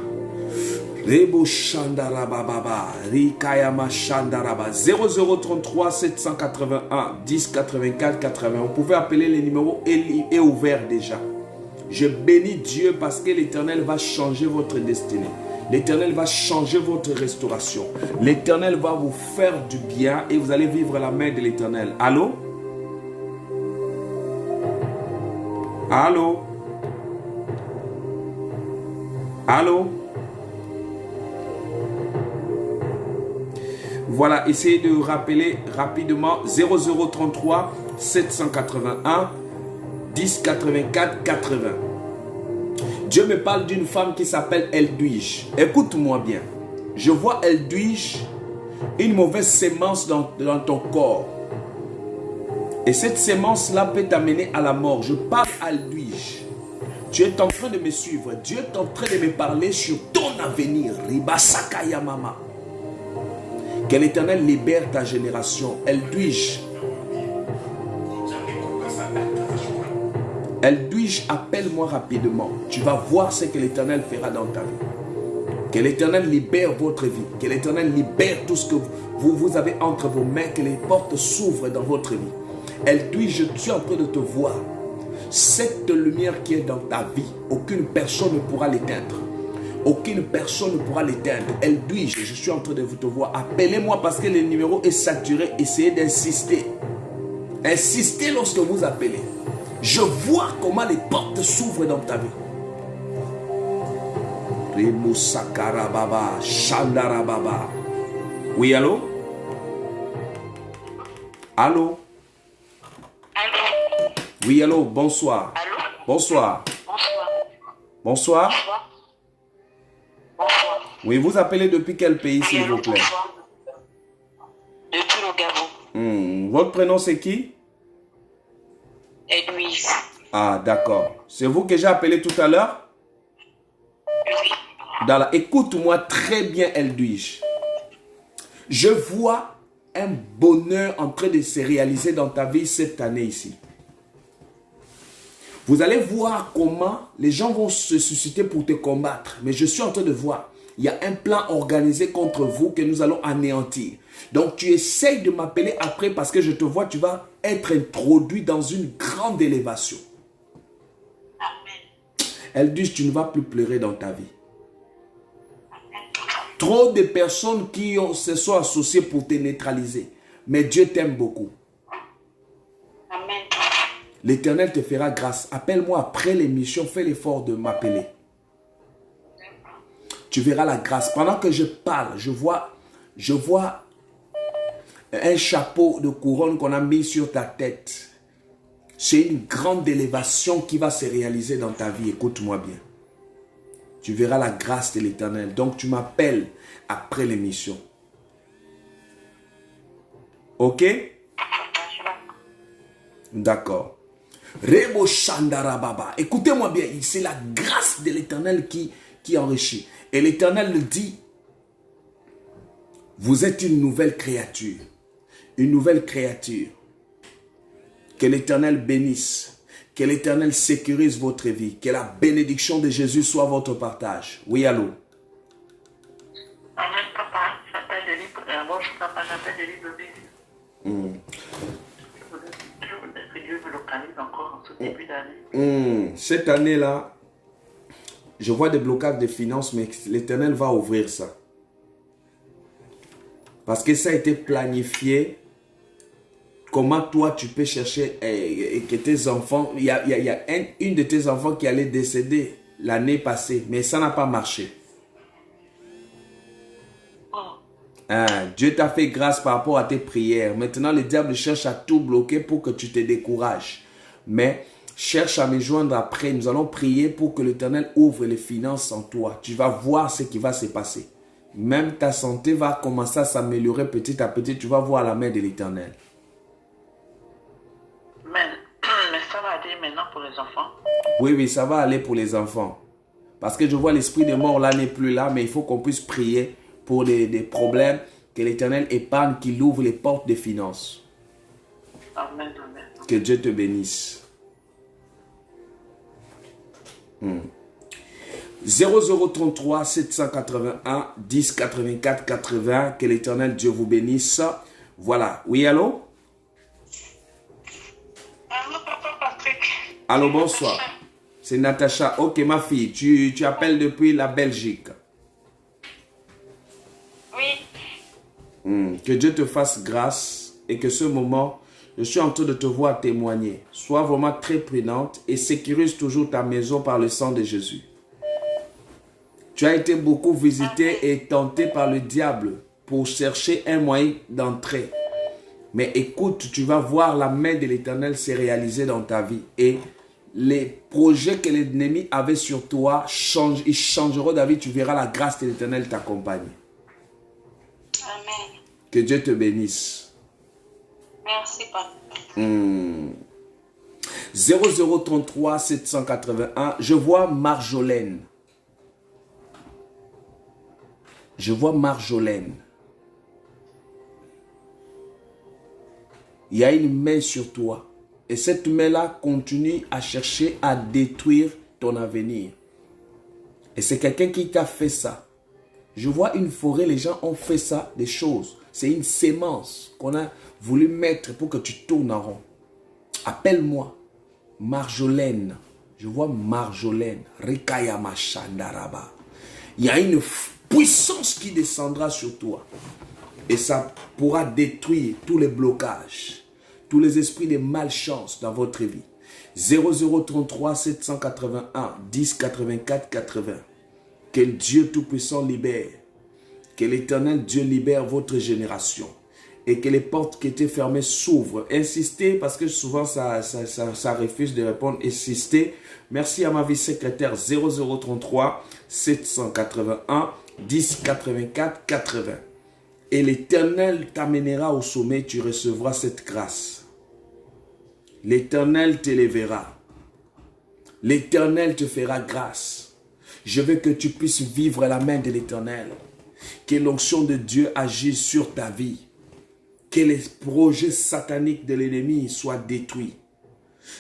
[SPEAKER 1] Rebo Shandarababa, Rikayama Shandaraba, 0033 781 10 84 80. Vous pouvez appeler les numéros est ouvert déjà. Je bénis Dieu parce que l'Éternel va changer votre destinée. L'Éternel va changer votre restauration. L'Éternel va vous faire du bien et vous allez vivre la main de l'Éternel. Allô? Allô? Allô? Voilà, essayez de rappeler rapidement 0033 781 10 84 80. Dieu me parle d'une femme qui s'appelle Eldwige. Écoute-moi bien. Je vois Eldwige, une mauvaise sémence dans ton corps. Et cette sémence-là peut t'amener à la mort. Je parle à Eldwige. Tu es en train de me suivre. Dieu est en train de me parler sur ton avenir. Ribasakaya mama. Que l'Éternel libère ta génération. Eldwige. Eldwige, appelle-moi rapidement. Tu vas voir ce que l'Éternel fera dans ta vie. Que l'Éternel libère votre vie. Que l'Éternel libère tout ce que vous avez entre vos mains. Que les portes s'ouvrent dans votre vie. Eldwige, je suis en train de te voir. Cette lumière qui est dans ta vie, aucune personne ne pourra l'éteindre. Aucune personne ne pourra l'éteindre. Eldwige, je suis en train de te voir. Appelez-moi parce que le numéro est saturé. Essayez d'insister. Insistez lorsque vous appelez. Je vois comment les portes s'ouvrent dans ta vie. Rimusakarababa, Shandarababa. Oui, allô? Allô?
[SPEAKER 3] Allô?
[SPEAKER 1] Oui, allô, bonsoir.
[SPEAKER 3] Allô?
[SPEAKER 1] Bonsoir.
[SPEAKER 3] Bonsoir.
[SPEAKER 1] Bonsoir.
[SPEAKER 3] Bonsoir. Bonsoir.
[SPEAKER 1] Oui, vous appelez depuis quel pays, s'il
[SPEAKER 3] allô,
[SPEAKER 1] vous plaît?
[SPEAKER 3] bonsoir. Depuis le Gabon.
[SPEAKER 1] Votre prénom, c'est qui?
[SPEAKER 3] Eldwige.
[SPEAKER 1] Ah, d'accord. C'est vous que j'ai appelé tout à l'heure?
[SPEAKER 3] Oui.
[SPEAKER 1] Écoute-moi très bien, Eldwige. Je vois un bonheur en train de se réaliser dans ta vie cette année ici. Vous allez voir comment les gens vont se susciter pour te combattre. Mais je suis en train de voir. Il y a un plan organisé contre vous que nous allons anéantir. Donc tu essayes de m'appeler après parce que je te vois, tu vas être introduit dans une grande élévation.
[SPEAKER 3] Amen.
[SPEAKER 1] Eldwige, tu ne vas plus pleurer dans ta vie. Trop de personnes qui se sont associées pour te neutraliser. Mais Dieu t'aime beaucoup.
[SPEAKER 3] Amen.
[SPEAKER 1] L'Éternel te fera grâce. Appelle-moi après l'émission. Fais l'effort de m'appeler. Tu verras la grâce. Pendant que je parle, je vois un chapeau de couronne qu'on a mis sur ta tête. C'est une grande élévation qui va se réaliser dans ta vie. Écoute-moi bien. Tu verras la grâce de l'Éternel. Donc tu m'appelles après l'émission. Ok? D'accord. Rebo Shandarababa. Écoutez-moi bien. C'est la grâce de l'Éternel qui enrichit. Et l'Éternel le dit. Vous êtes une nouvelle créature. Une nouvelle créature. Que l'Éternel bénisse. Que l'Éternel sécurise votre vie. Que la bénédiction de Jésus soit votre partage. Oui, allô?
[SPEAKER 3] Amen, papa. J'appelle de libre. Bonjour, papa. J'appelle de libre. Je voudrais que Dieu me localise encore en ce début d'année.
[SPEAKER 1] Cette année-là, je vois des blocages de finances, mais l'Éternel va ouvrir ça. Parce que ça a été planifié. Comment toi tu peux chercher et que tes enfants... Il y a une de tes enfants qui allait décéder l'année passée, mais ça n'a pas marché. Dieu t'a fait grâce par rapport à tes prières. Maintenant, le diable cherche à tout bloquer pour que tu te décourages. Mais cherche à me joindre après. Nous allons prier pour que l'Éternel ouvre les finances en toi. Tu vas voir ce qui va se passer. Même ta santé va commencer à s'améliorer petit à petit. Tu vas voir la main de l'Éternel.
[SPEAKER 3] Mais ça va aller maintenant pour les enfants?
[SPEAKER 1] Oui, ça va aller pour les enfants. Parce que je vois l'esprit de mort là n'est plus là, mais il faut qu'on puisse prier pour des problèmes, que l'Éternel épargne, qu'il ouvre les portes des finances.
[SPEAKER 3] Amen, amen.
[SPEAKER 1] Que Dieu te bénisse. 0033 781 10 84 80. Que l'Éternel Dieu vous bénisse. Voilà. Oui, allô?
[SPEAKER 3] Allô, papa Patrick.
[SPEAKER 1] Allô, bonsoir. C'est Natacha. Ok, ma fille, tu appelles depuis la Belgique.
[SPEAKER 3] Oui.
[SPEAKER 1] Que Dieu te fasse grâce et que ce moment, je suis en train de te voir témoigner. Sois vraiment très prudente et sécurise toujours ta maison par le sang de Jésus. Tu as été beaucoup visité et tenté par le diable pour chercher un moyen d'entrer. Mais écoute, tu vas voir la main de l'Éternel se réaliser dans ta vie. Et les projets que l'ennemi avait sur toi, ils changeront David. Tu verras la grâce de l'Éternel t'accompagner.
[SPEAKER 3] Amen.
[SPEAKER 1] Que Dieu te bénisse.
[SPEAKER 3] Merci, papa.
[SPEAKER 1] 0033 781. Je vois Marjolaine. Je vois Marjolaine. Il y a une main sur toi. Et cette main-là continue à chercher à détruire ton avenir. Et c'est quelqu'un qui t'a fait ça. Je vois une forêt, les gens ont fait ça, des choses. C'est une sémence qu'on a voulu mettre pour que tu tournes en rond. Appelle-moi Marjolaine. Je vois Marjolaine. Rikayama Shandaraba. Il y a une puissance qui descendra sur toi. Et ça pourra détruire tous les blocages, tous les esprits de malchance dans votre vie. 0033 781 10 84 80. Que Dieu Tout-Puissant libère. Que l'Éternel Dieu libère votre génération. Et que les portes qui étaient fermées s'ouvrent. Insistez, parce que souvent ça refuse de répondre. Insistez. Merci à ma vice-secrétaire 0033 781 10 84 80. Et l'Éternel t'amènera au sommet, tu recevras cette grâce. L'Éternel t'élèvera. L'Éternel te fera grâce. Je veux que tu puisses vivre la main de l'Éternel. Que l'onction de Dieu agisse sur ta vie. Que les projets sataniques de l'ennemi soient détruits.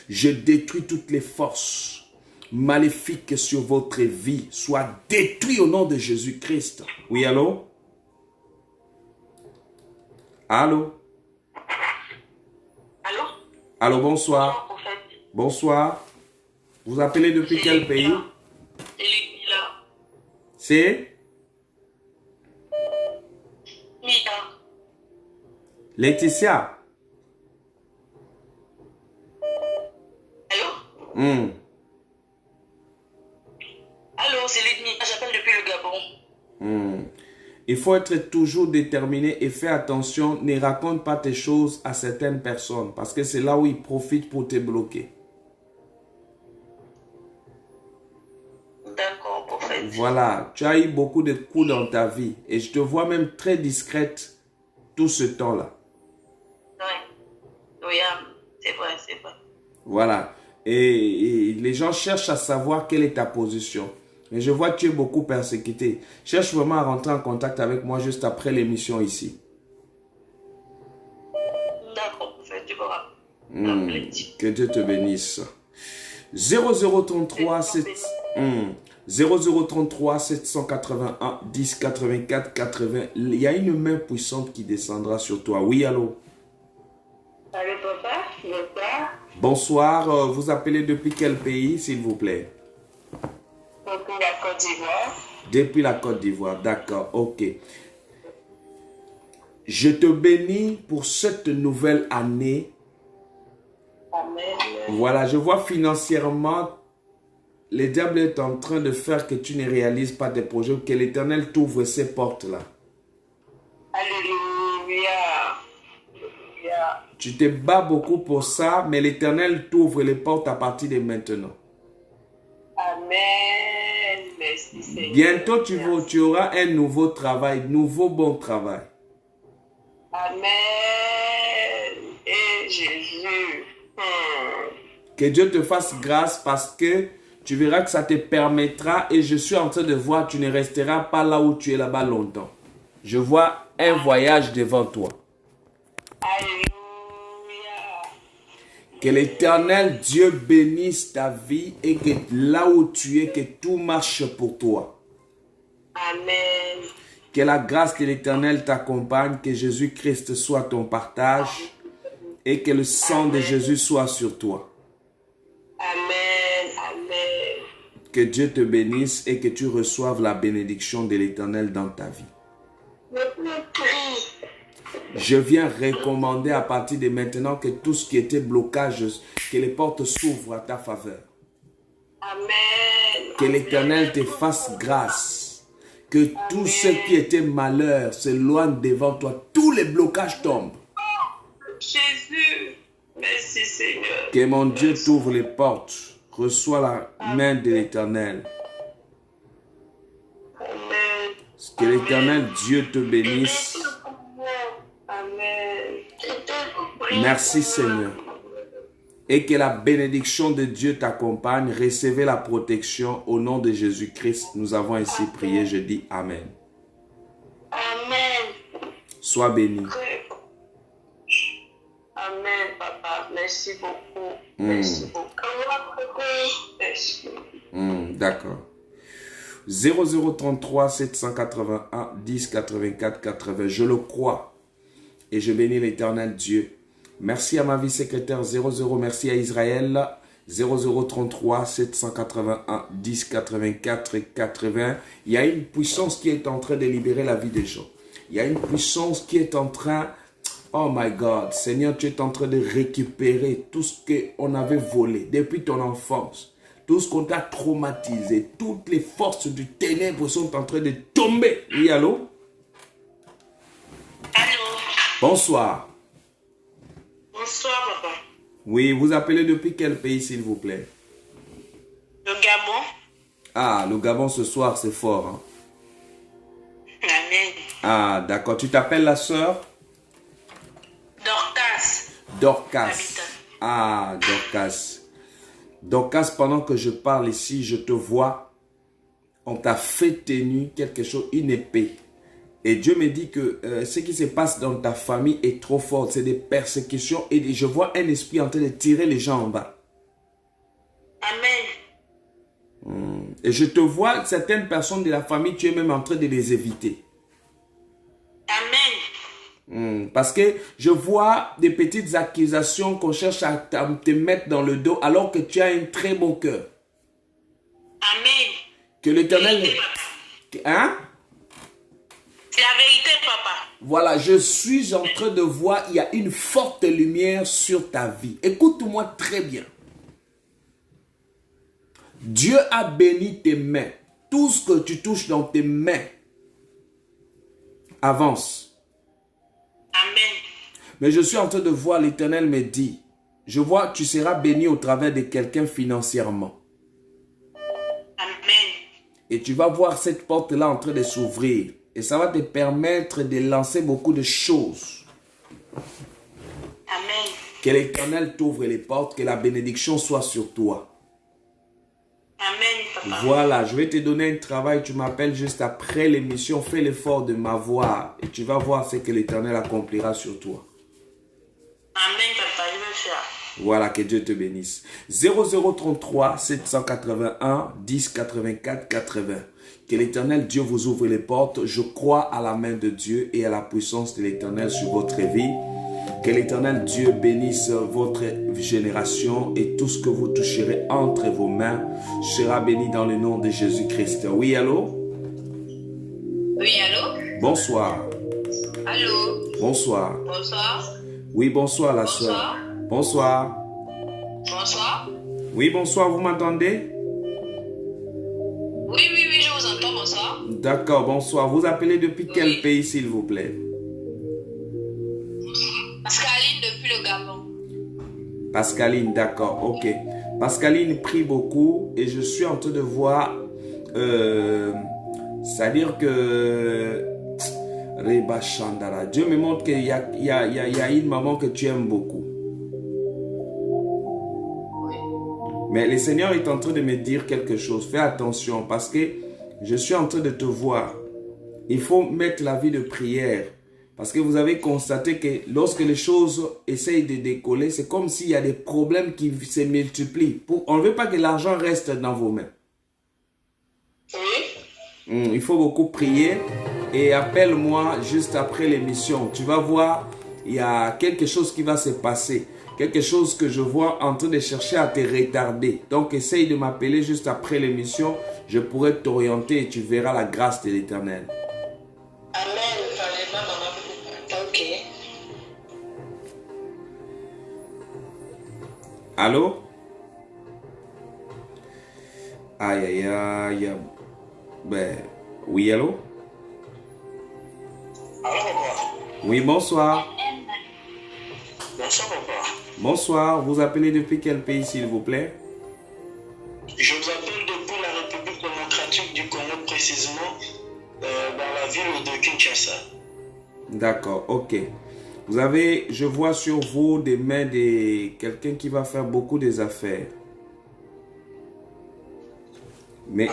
[SPEAKER 1] Je détruis toutes les forces maléfiques sur votre vie. Soient détruits au nom de Jésus-Christ. Oui, allô? Allô?
[SPEAKER 3] Allô?
[SPEAKER 1] Allô, bonsoir.
[SPEAKER 3] Bonsoir, prophète.
[SPEAKER 1] Bonsoir. Vous appelez depuis quel pays?
[SPEAKER 3] C'est Ludmila.
[SPEAKER 1] C'est
[SPEAKER 3] Mila.
[SPEAKER 1] Laetitia.
[SPEAKER 3] Allô? Allô, c'est Ludmila. J'appelle depuis le Gabon.
[SPEAKER 1] Il faut être toujours déterminé et faire attention. Ne raconte pas tes choses à certaines personnes parce que c'est là où ils profitent pour te bloquer.
[SPEAKER 3] D'accord, prophète.
[SPEAKER 1] Voilà, tu as eu beaucoup de coups dans ta vie et je te vois même très discrète tout ce temps-là.
[SPEAKER 3] Oui, c'est vrai, c'est vrai.
[SPEAKER 1] Voilà, et les gens cherchent à savoir quelle est ta position. Mais je vois que tu es beaucoup persécuté. Cherche vraiment à rentrer en contact avec moi juste après l'émission ici.
[SPEAKER 3] D'accord, prophète, tu verras.
[SPEAKER 1] Que Dieu te bénisse. 0033 781 10 84 80. Il y a une main puissante qui descendra sur toi. Oui, allô?
[SPEAKER 3] Allô, papa? Bonsoir.
[SPEAKER 1] Bonsoir. Vous appelez depuis quel pays, s'il vous plaît?
[SPEAKER 3] Depuis la Côte d'Ivoire.
[SPEAKER 1] Depuis la Côte d'Ivoire. D'accord, ok. Je te bénis pour cette nouvelle année.
[SPEAKER 3] Amen.
[SPEAKER 1] Voilà, je vois financièrement, le diable est en train de faire que tu ne réalises pas tes projets, que l'Éternel t'ouvre ces portes-là.
[SPEAKER 3] Alléluia. Alléluia.
[SPEAKER 1] Tu te bats beaucoup pour ça, mais l'Éternel t'ouvre les portes à partir de maintenant.
[SPEAKER 3] Amen. Merci, Seigneur.
[SPEAKER 1] Bientôt, tu auras un nouveau travail, nouveau bon travail.
[SPEAKER 3] Amen. Et Jésus.
[SPEAKER 1] Que Dieu te fasse grâce parce que tu verras que ça te permettra et je suis en train de voir, tu ne resteras pas là où tu es là-bas longtemps. Je vois un voyage devant toi.
[SPEAKER 3] Alléluia.
[SPEAKER 1] Que l'Éternel Dieu bénisse ta vie et que là où tu es, que tout marche pour toi.
[SPEAKER 4] Amen.
[SPEAKER 1] Que la grâce de l'Éternel t'accompagne, que Jésus-Christ soit ton partage et que le sang de Jésus soit sur toi.
[SPEAKER 4] Amen. Amen.
[SPEAKER 1] Que Dieu te bénisse et que tu reçoives la bénédiction de l'Éternel dans ta vie. Je viens recommander à partir de maintenant que tout ce qui était blocage, que les portes s'ouvrent à ta faveur.
[SPEAKER 4] Amen.
[SPEAKER 1] Que l'Éternel te fasse grâce. Que tout ce qui était malheur s'éloigne devant toi. Tous les blocages tombent.
[SPEAKER 4] Jésus, merci Seigneur.
[SPEAKER 1] Que mon Dieu t'ouvre les portes. Reçois la main de l'Éternel.
[SPEAKER 4] Amen.
[SPEAKER 1] Que l'Éternel Dieu te bénisse.
[SPEAKER 4] Amen.
[SPEAKER 1] Merci Seigneur. Et que la bénédiction de Dieu t'accompagne. Recevez la protection au nom de Jésus-Christ. Nous avons ainsi prié. Je dis Amen.
[SPEAKER 4] Amen.
[SPEAKER 1] Sois béni.
[SPEAKER 4] Amen, papa. Merci beaucoup. Merci beaucoup. Merci.
[SPEAKER 1] D'accord. 0033 781 10 84 80. Je le crois. Et je bénis l'Éternel Dieu. Merci à ma vie secrétaire 00. Merci à Israël 0033 781 10 84 80. Il y a une puissance qui est en train de libérer la vie des gens. Il y a une puissance qui est en train... Oh my God, Seigneur, tu es en train de récupérer tout ce qu'on avait volé depuis ton enfance. Tout ce qu'on t'a traumatisé. Toutes les forces du ténèbre sont en train de tomber. Oui, allô?
[SPEAKER 4] Allô?
[SPEAKER 1] Bonsoir.
[SPEAKER 4] Bonsoir, papa.
[SPEAKER 1] Oui, vous appelez depuis quel pays, s'il vous plaît?
[SPEAKER 4] Le Gabon.
[SPEAKER 1] Ah, le Gabon ce soir, c'est fort. Hein?
[SPEAKER 4] Amen.
[SPEAKER 1] Ah, d'accord. Tu t'appelles la sœur?
[SPEAKER 4] Dorcas.
[SPEAKER 1] Dorcas.
[SPEAKER 4] Habitant.
[SPEAKER 1] Ah, Dorcas. Dorcas, pendant que je parle ici, je te vois. On t'a fait tenir quelque chose, une épée. Et Dieu me dit que ce qui se passe dans ta famille est trop fort. C'est des persécutions. Et je vois un esprit en train de tirer les gens en bas.
[SPEAKER 4] Amen.
[SPEAKER 1] Et je te vois, certaines personnes de la famille, tu es même en train de les éviter.
[SPEAKER 4] Amen.
[SPEAKER 1] Parce que je vois des petites accusations qu'on cherche à te mettre dans le dos alors que tu as un très beau cœur.
[SPEAKER 4] Amen.
[SPEAKER 1] Que l'Éternel...
[SPEAKER 4] Vérité, papa.
[SPEAKER 1] Hein?
[SPEAKER 4] C'est la vérité, papa.
[SPEAKER 1] Voilà, je suis en train de voir, il y a une forte lumière sur ta vie. Écoute-moi très bien. Dieu a béni tes mains. Tout ce que tu touches dans tes mains avance.
[SPEAKER 4] Amen.
[SPEAKER 1] Mais je suis en train de voir, l'Éternel me dit, je vois, tu seras béni au travers de quelqu'un financièrement.
[SPEAKER 4] Amen.
[SPEAKER 1] Et tu vas voir cette porte-là en train de s'ouvrir. Et ça va te permettre de lancer beaucoup de choses.
[SPEAKER 4] Amen.
[SPEAKER 1] Que l'Éternel t'ouvre les portes, que la bénédiction soit sur toi.
[SPEAKER 4] Amen, papa.
[SPEAKER 1] Voilà, je vais te donner un travail. Tu m'appelles juste après l'émission. Fais l'effort de m'avoir. Et tu vas voir ce que l'Éternel accomplira sur toi.
[SPEAKER 4] Amen, papa. Je vais faire.
[SPEAKER 1] Voilà, que Dieu te bénisse. 0033 781 10 84 80. Que l'Éternel Dieu vous ouvre les portes. Je crois à la main de Dieu et à la puissance de l'Éternel sur votre vie. Que l'Éternel Dieu bénisse votre génération et tout ce que vous toucherez entre vos mains sera béni dans le nom de Jésus-Christ. Oui, allô?
[SPEAKER 4] Oui, allô?
[SPEAKER 1] Bonsoir.
[SPEAKER 4] Allô?
[SPEAKER 1] Bonsoir.
[SPEAKER 4] Bonsoir.
[SPEAKER 1] Oui, bonsoir la soeur. Bonsoir.
[SPEAKER 4] Bonsoir.
[SPEAKER 1] Oui, bonsoir, vous m'entendez?
[SPEAKER 4] Oui, je vous entends. Bonsoir.
[SPEAKER 1] D'accord, bonsoir. Vous appelez depuis quel pays, s'il vous plaît?
[SPEAKER 4] Pascaline depuis le Gabon.
[SPEAKER 1] Pascaline, d'accord, ok. Pascaline prie beaucoup et je suis en train de voir, c'est-à-dire que Reba Chandara, Dieu me montre qu'il y a une maman que tu aimes beaucoup.
[SPEAKER 4] Oui.
[SPEAKER 1] Mais le Seigneur est en train de me dire quelque chose. Fais attention parce que je suis en train de te voir. Il faut mettre la vie de prière. Parce que vous avez constaté que lorsque les choses essayent de décoller, c'est comme s'il y a des problèmes qui se multiplient. On ne veut pas que l'argent reste dans vos mains.
[SPEAKER 4] Oui.
[SPEAKER 1] Il faut beaucoup prier et appelle-moi juste après l'émission. Tu vas voir, il y a quelque chose qui va se passer. Quelque chose que je vois en train de chercher à te retarder. Donc, essaye de m'appeler juste après l'émission. Je pourrai t'orienter et tu verras la grâce de l'Éternel.
[SPEAKER 4] Amen. Ok.
[SPEAKER 1] Allô? Aïe, aïe, aïe. Ben, oui, allô?
[SPEAKER 2] Alors, papa.
[SPEAKER 1] Oui, bonsoir.
[SPEAKER 2] Bonsoir, papa.
[SPEAKER 1] Bonsoir. Vous appelez depuis quel pays, s'il vous plaît?
[SPEAKER 2] Je vous appelle depuis la République démocratique du Congo, précisément dans la ville de Kinshasa.
[SPEAKER 1] D'accord, ok. Vous avez, je vois sur vous des mains de quelqu'un qui va faire beaucoup des affaires. Mais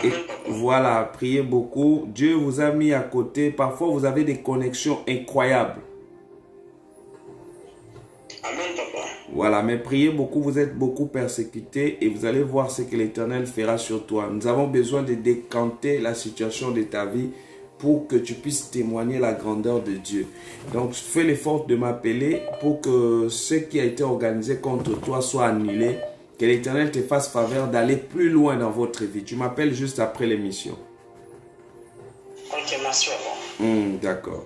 [SPEAKER 1] voilà, priez beaucoup. Dieu vous a mis à côté. Parfois, vous avez des connexions incroyables.
[SPEAKER 2] Amen, papa.
[SPEAKER 1] Voilà, mais priez beaucoup. Vous êtes beaucoup persécutés et vous allez voir ce que l'Éternel fera sur toi. Nous avons besoin de décanter la situation de ta vie pour que tu puisses témoigner la grandeur de Dieu. Donc, fais l'effort de m'appeler pour que ce qui a été organisé contre toi soit annulé. Que l'Éternel te fasse faveur d'aller plus loin dans votre vie. Tu m'appelles juste après l'émission.
[SPEAKER 2] Ok, merci, papa.
[SPEAKER 1] D'accord.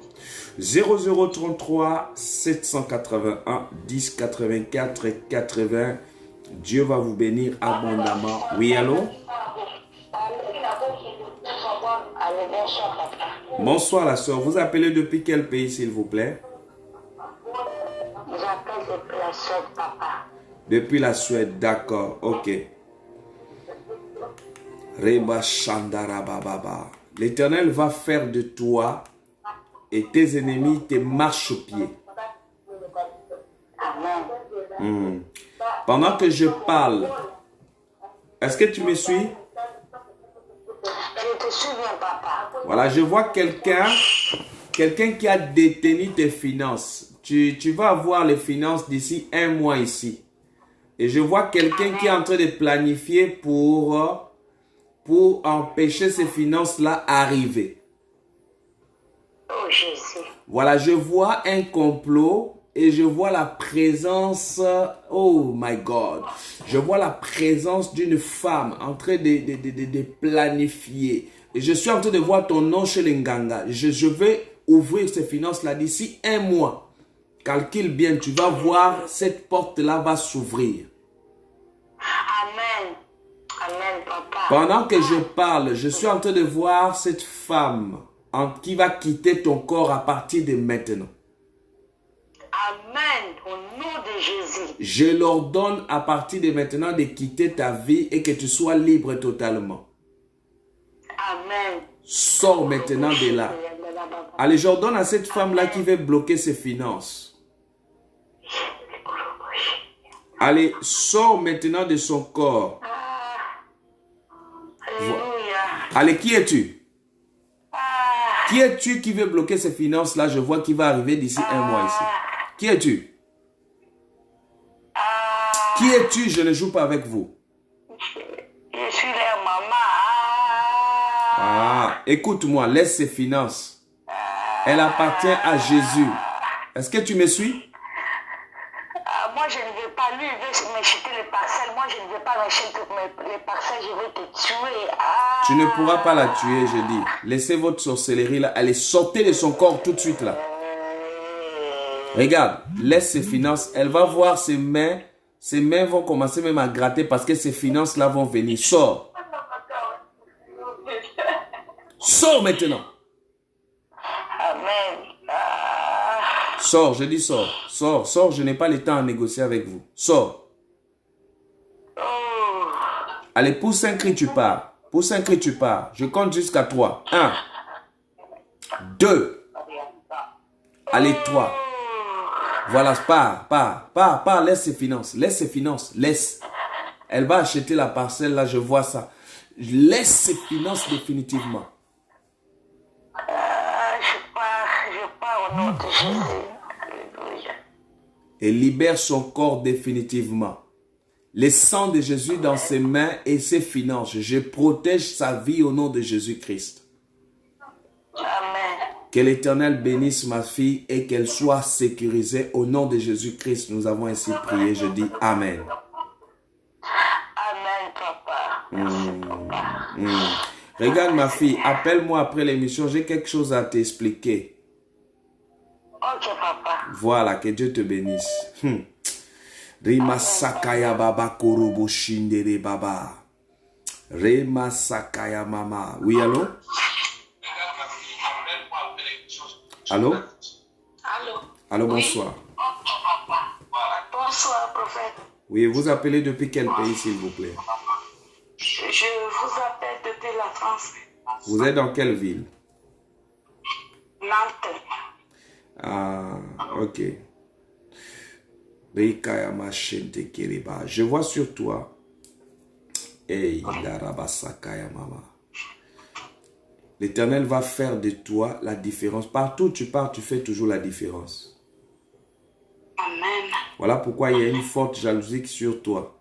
[SPEAKER 1] 0033 781 10 84 80. Dieu va vous bénir abondamment. Oui, allô? Bonsoir la soeur. Vous appelez depuis quel pays, s'il vous plaît?
[SPEAKER 5] J'appelle depuis la Suède, papa.
[SPEAKER 1] Depuis la Suède, d'accord, ok. Reba Shandara Bababa. L'Éternel va faire de toi et tes ennemis tes marchepieds.
[SPEAKER 5] Amen.
[SPEAKER 1] Pendant que je parle, est-ce que tu me suis?
[SPEAKER 5] Je te souviens, papa.
[SPEAKER 1] Voilà, je vois quelqu'un qui a détenu tes finances. Tu vas avoir les finances d'ici 1 mois ici. Et je vois quelqu'un qui est en train de planifier pour empêcher ces finances-là arriver.
[SPEAKER 5] Oh Jésus.
[SPEAKER 1] Voilà, je vois un complot et je vois la présence, oh my God, je vois la présence d'une femme en train de planifier. Et je suis en train de voir ton nom chez les Nganga. Je vais ouvrir ces finances-là d'ici 1 mois. Calcule bien, tu vas voir, cette porte-là va s'ouvrir.
[SPEAKER 5] Amen. Amen, papa.
[SPEAKER 1] Pendant que je parle, je suis en train de voir cette femme qui va quitter ton corps à partir de maintenant.
[SPEAKER 5] Amen. Au nom de Jésus.
[SPEAKER 1] Je leur donne à partir de maintenant de quitter ta vie et que tu sois libre totalement.
[SPEAKER 5] Amen.
[SPEAKER 1] Sors maintenant de là. Allez, j'ordonne à cette femme-là qui veut bloquer ses finances. Allez, sors maintenant de son corps.
[SPEAKER 5] Alléluia.
[SPEAKER 1] Allez, qui es-tu? Qui es-tu qui veut bloquer ces finances-là? Je vois qu'il va arriver d'ici 1 mois ici. Qui es-tu? Qui es-tu? Je ne joue pas avec vous.
[SPEAKER 5] Je suis leur maman.
[SPEAKER 1] Écoute-moi, laisse ces finances. Elle appartient à Jésus. Est-ce que tu me suis?
[SPEAKER 5] Moi, je ne veux pas. Lui, il veut m'acheter les parcelles. Moi, je ne veux pas m'acheter les parcelles. Je vais te tuer.
[SPEAKER 1] Tu ne pourras pas la tuer, je dis. Laissez votre sorcellerie là. Allez, sortez de son corps tout de suite là. Regarde, laisse ses finances. Elle va voir ses mains. Ses mains vont commencer même à gratter parce que ces finances là vont venir. Sors. Sors maintenant.
[SPEAKER 5] Amen.
[SPEAKER 1] Sors, je dis sors. Sors, sors. Je n'ai pas le temps à négocier avec vous. Sors. Allez, pousse un cri, tu pars. Pousse un cri, tu pars. Je compte jusqu'à 3. 1, 2. Allez, 3. Voilà, pars, laisse ses finances. Laisse ses finances, laisse. Elle va acheter la parcelle, là, je vois ça. Laisse ses finances définitivement.
[SPEAKER 5] Je pars au Au nom de Jésus. Alléluia.
[SPEAKER 1] Et libère son corps définitivement. Le sang de Jésus dans ses mains et ses finances. Je protège sa vie au nom de Jésus-Christ.
[SPEAKER 5] Amen.
[SPEAKER 1] Que l'Éternel bénisse ma fille et qu'elle soit sécurisée au nom de Jésus-Christ. Nous avons ainsi prié. Je dis Amen.
[SPEAKER 5] Amen, papa. Merci, papa.
[SPEAKER 1] Regarde ma fille, appelle-moi après l'émission. J'ai quelque chose à t'expliquer.
[SPEAKER 5] Ok, papa.
[SPEAKER 1] Voilà, que Dieu te bénisse. Rima sakaya baba korobo shindere baba. Rima sakaya mama. Oui, allô? Allô?
[SPEAKER 4] Allô?
[SPEAKER 1] Allô,
[SPEAKER 4] Oui.
[SPEAKER 1] bonsoir.
[SPEAKER 5] Bonsoir, prophète.
[SPEAKER 1] Oui, vous appelez depuis quel pays, s'il vous plaît?
[SPEAKER 5] Je vous appelle depuis la France.
[SPEAKER 1] Vous êtes dans quelle ville?
[SPEAKER 5] Nantes.
[SPEAKER 1] Ah, ok. Je vois sur toi. Hey, mama. L'Éternel va faire de toi la différence. Partout où tu pars, tu fais toujours la différence.
[SPEAKER 5] Amen.
[SPEAKER 1] Voilà pourquoi il y a une forte jalousie sur toi.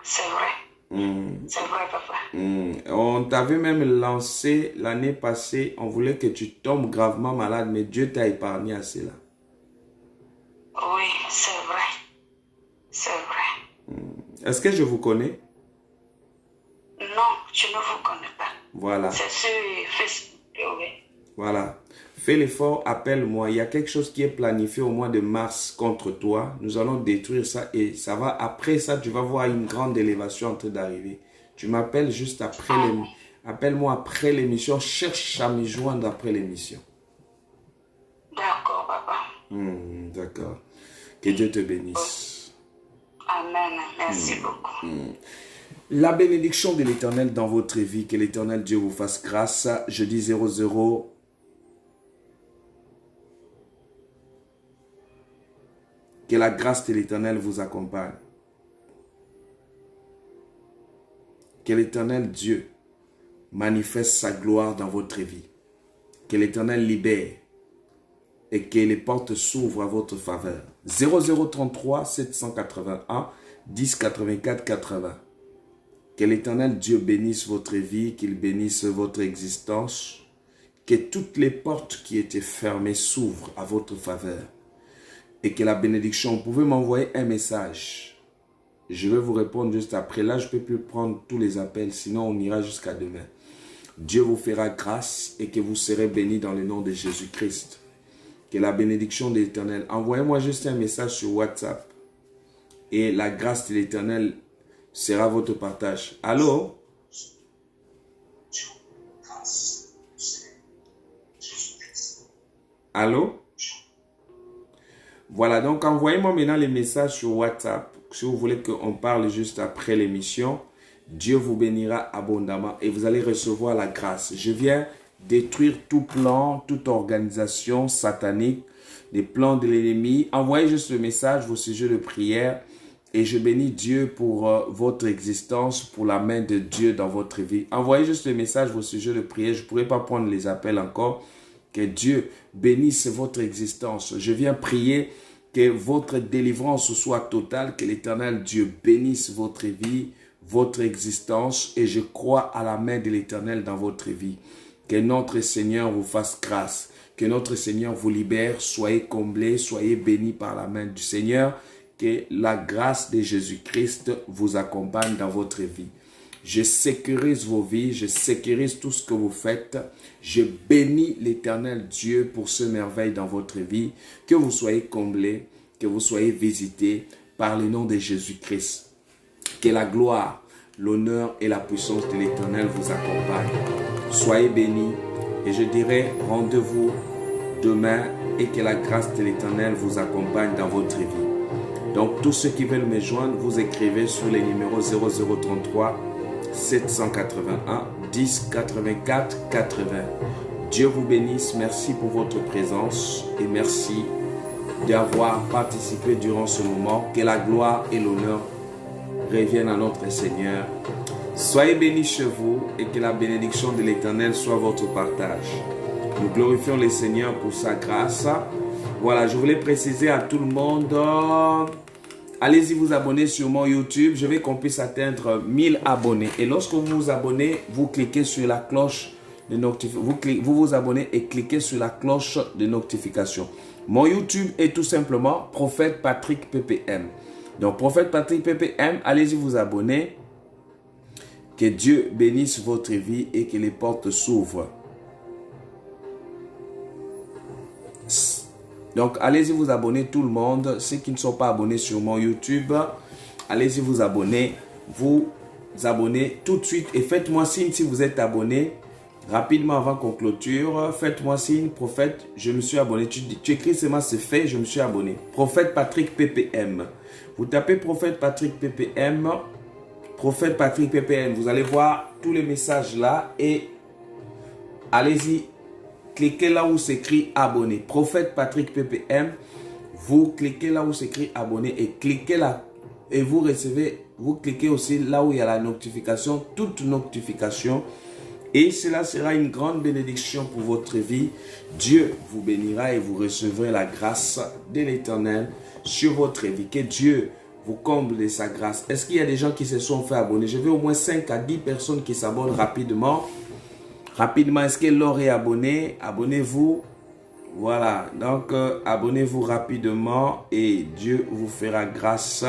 [SPEAKER 5] C'est vrai. C'est vrai, papa.
[SPEAKER 1] On t'avait même lancé l'année passée. On voulait que tu tombes gravement malade, mais Dieu t'a épargné à cela.
[SPEAKER 5] Oui, c'est vrai. C'est vrai.
[SPEAKER 1] Est-ce que je vous connais?
[SPEAKER 5] Non, je ne vous connais pas.
[SPEAKER 1] Voilà.
[SPEAKER 5] C'est sur Facebook, oui.
[SPEAKER 1] Voilà. Fais l'effort, appelle-moi. Il y a quelque chose qui est planifié au mois de mars contre toi. Nous allons détruire ça et ça va. Après ça, tu vas voir une grande élévation en train d'arriver. Tu m'appelles juste après l'émission. Appelle-moi après l'émission. Cherche à me joindre après l'émission.
[SPEAKER 5] D'accord, papa.
[SPEAKER 1] D'accord. Que Dieu te bénisse.
[SPEAKER 5] Amen. Merci beaucoup.
[SPEAKER 1] La bénédiction de l'Éternel dans votre vie. Que l'Éternel Dieu vous fasse grâce. Jeudi 00. Que la grâce de l'Éternel vous accompagne. Que l'Éternel Dieu manifeste sa gloire dans votre vie. Que l'Éternel libère et que les portes s'ouvrent à votre faveur. 0033 781 10 84 80. Que l'Éternel Dieu bénisse votre vie, qu'il bénisse votre existence. Que toutes les portes qui étaient fermées s'ouvrent à votre faveur. Et que la bénédiction, vous pouvez m'envoyer un message. Je vais vous répondre juste après. Là, je ne peux plus prendre tous les appels, sinon on ira jusqu'à demain. Dieu vous fera grâce et que vous serez bénis dans le nom de Jésus-Christ. Que la bénédiction de l'Éternel, envoyez-moi juste un message sur WhatsApp. Et la grâce de l'Éternel sera votre partage. Allô? Allô? Voilà, donc envoyez-moi maintenant les messages sur WhatsApp. Si vous voulez qu'on parle juste après l'émission, Dieu vous bénira abondamment et vous allez recevoir la grâce. Je viens détruire tout plan, toute organisation satanique, les plans de l'ennemi. Envoyez juste le message, vos sujets de prière et je bénis Dieu pour votre existence, pour la main de Dieu dans votre vie. Envoyez juste le message, vos sujets de prière. Je ne pourrai pas prendre les appels encore. Que Dieu bénisse votre existence. Je viens prier que votre délivrance soit totale, que l'Éternel Dieu bénisse votre vie, votre existence et je crois à la main de l'Éternel dans votre vie. Que notre Seigneur vous fasse grâce, que notre Seigneur vous libère, soyez comblés, soyez bénis par la main du Seigneur, que la grâce de Jésus-Christ vous accompagne dans votre vie. Je sécurise vos vies, je sécurise tout ce que vous faites. Je bénis l'Éternel Dieu pour ce merveille dans votre vie. Que vous soyez comblés, que vous soyez visités par le nom de Jésus-Christ. Que la gloire, l'honneur et la puissance de l'Éternel vous accompagnent. Soyez bénis et je dirai rendez-vous demain et que la grâce de l'Éternel vous accompagne dans votre vie. Donc tous ceux qui veulent me joindre, vous écrivez sur les numéros 0033 781 10 84 80. Dieu vous bénisse. Merci pour votre présence et merci d'avoir participé durant ce moment. Que la gloire et l'honneur reviennent à notre Seigneur. Soyez bénis chez vous et que la bénédiction de l'Éternel soit votre partage. Nous glorifions le Seigneur pour sa grâce. Voilà, je voulais préciser à tout le monde, allez-y vous abonner sur mon YouTube. Je veux qu'on puisse atteindre 1000 abonnés. Et lorsque vous vous abonnez, vous cliquez sur la cloche de notification. Vous vous abonnez et cliquez sur la cloche de notification. Mon YouTube est tout simplement Prophète Patrick PPM. Donc, Prophète Patrick PPM, allez-y vous abonner. Que Dieu bénisse votre vie et que les portes s'ouvrent. Donc, allez-y vous abonner tout le monde. Ceux qui ne sont pas abonnés sur mon YouTube, allez-y vous abonner. Vous abonnez tout de suite et faites-moi signe si vous êtes abonné. Rapidement avant qu'on clôture, faites-moi signe, prophète, je me suis abonné. Tu écris seulement c'est fait, je me suis abonné. Prophète Patrick PPM. Vous tapez Prophète Patrick PPM. Prophète Patrick PPM. Vous allez voir tous les messages là et allez-y. Cliquez là où s'écrit abonné. Prophète Patrick PPM. Vous cliquez là où s'écrit abonné et cliquez là. Et vous recevez, vous cliquez aussi là où il y a la notification, toute notification. Et cela sera une grande bénédiction pour votre vie. Dieu vous bénira et vous recevrez la grâce de l'Éternel sur votre vie. Que Dieu vous comble de sa grâce. Est-ce qu'il y a des gens qui se sont fait abonner? Je veux au moins 5 à 10 personnes qui s'abonnent rapidement. Rapidement, est-ce que Laure est abonnée? Abonnez-vous. Voilà, donc abonnez-vous rapidement et Dieu vous fera grâce.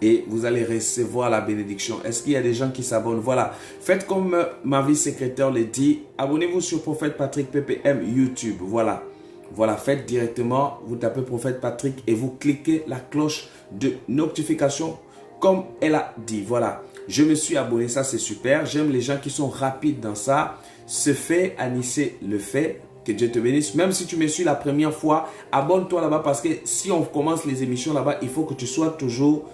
[SPEAKER 1] Et vous allez recevoir la bénédiction. Est-ce qu'il y a des gens qui s'abonnent? Voilà. Faites comme ma vice-secrétaire le dit. Abonnez-vous sur Prophète Patrick PPM YouTube. Voilà. Voilà. Faites directement. Vous tapez Prophète Patrick et vous cliquez la cloche de notification comme elle a dit. Voilà. Je me suis abonné. Ça, c'est super. J'aime les gens qui sont rapides dans ça. Ce fait, Anissé le fait. Que Dieu te bénisse. Même si tu me suis la première fois, abonne-toi là-bas parce que si on commence les émissions là-bas, il faut que tu sois toujours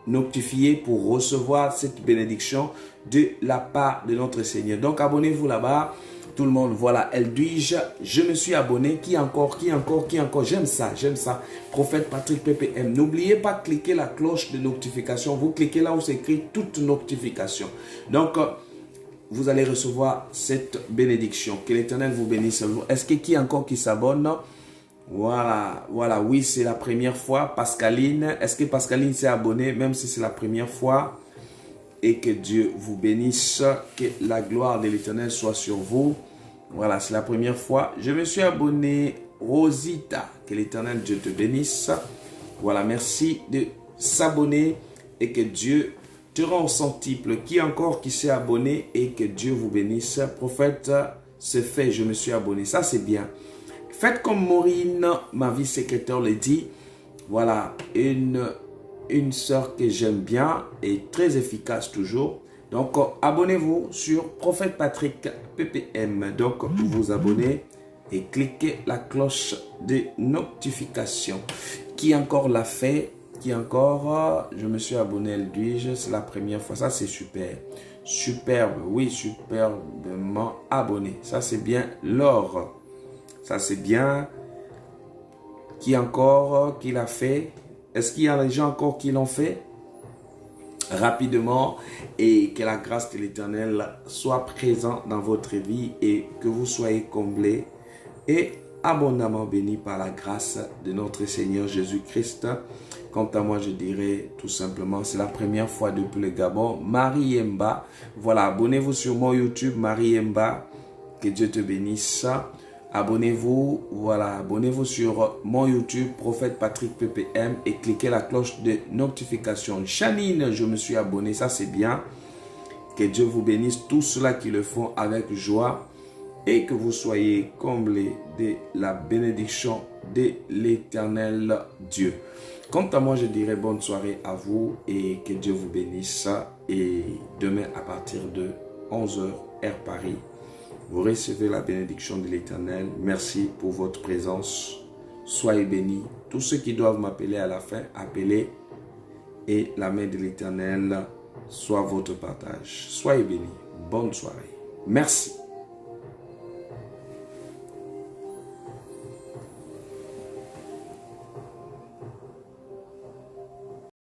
[SPEAKER 1] notifié pour recevoir cette bénédiction de la part de notre Seigneur. Donc abonnez-vous là-bas tout le monde. Voilà, Eldwige, je me suis abonné. Qui encore? J'aime ça, Prophète Patrick PPM. N'oubliez pas de cliquer la cloche de notification. Vous cliquez là où c'est écrit toute notification. Donc vous allez recevoir cette bénédiction. Que l'Éternel vous bénisse. Est-ce que qui encore qui s'abonne? Voilà, voilà, oui, c'est la première fois. Pascaline, est-ce que Pascaline s'est abonnée, même si c'est la première fois? Et que Dieu vous bénisse, que la gloire de l'Éternel soit sur vous. Voilà, c'est la première fois. Je me suis abonné, Rosita, que l'Éternel Dieu te bénisse. Voilà, merci de s'abonner et que Dieu te rend centuple. Qui encore qui s'est abonné et que Dieu vous bénisse. Prophète, c'est fait, je me suis abonné. Ça, c'est bien. Faites comme Maureen, ma vice-secrétaire, le dit. Voilà, une sœur que j'aime bien et très efficace toujours. Donc, abonnez-vous sur Prophète Patrick PPM. Donc, vous vous abonnez et cliquez la cloche de notification. Qui encore l'a fait? Qui encore? Je me suis abonné, Eldwige, c'est la première fois. Ça, c'est super. Superbe, oui, superbement abonné. Ça, c'est bien. Laure. Ça, c'est bien. Qui encore qui l'a fait? Est-ce qu'il y a des gens encore qui l'ont fait? Rapidement. Et que la grâce de l'Éternel soit présente dans votre vie et que vous soyez comblés et abondamment bénis par la grâce de notre Seigneur Jésus-Christ. Quant à moi, je dirais tout simplement, c'est la première fois depuis le Gabon. Marie Yemba. Voilà, abonnez-vous sur mon YouTube, Marie Yemba. Que Dieu te bénisse. Abonnez-vous, voilà, abonnez-vous sur mon YouTube, Prophète Patrick PPM et cliquez la cloche de notification. Chanine, je me suis abonné, ça c'est bien. Que Dieu vous bénisse, tous ceux-là qui le font avec joie et que vous soyez comblés de la bénédiction de l'Éternel Dieu. Quant à moi, je dirais bonne soirée à vous et que Dieu vous bénisse. Et demain à partir de 11h, heure Paris, vous recevez la bénédiction de l'Éternel. Merci pour votre présence. Soyez bénis. Tous ceux qui doivent m'appeler à la fin, appelez. Et la main de l'Éternel soit votre partage. Soyez bénis. Bonne soirée. Merci.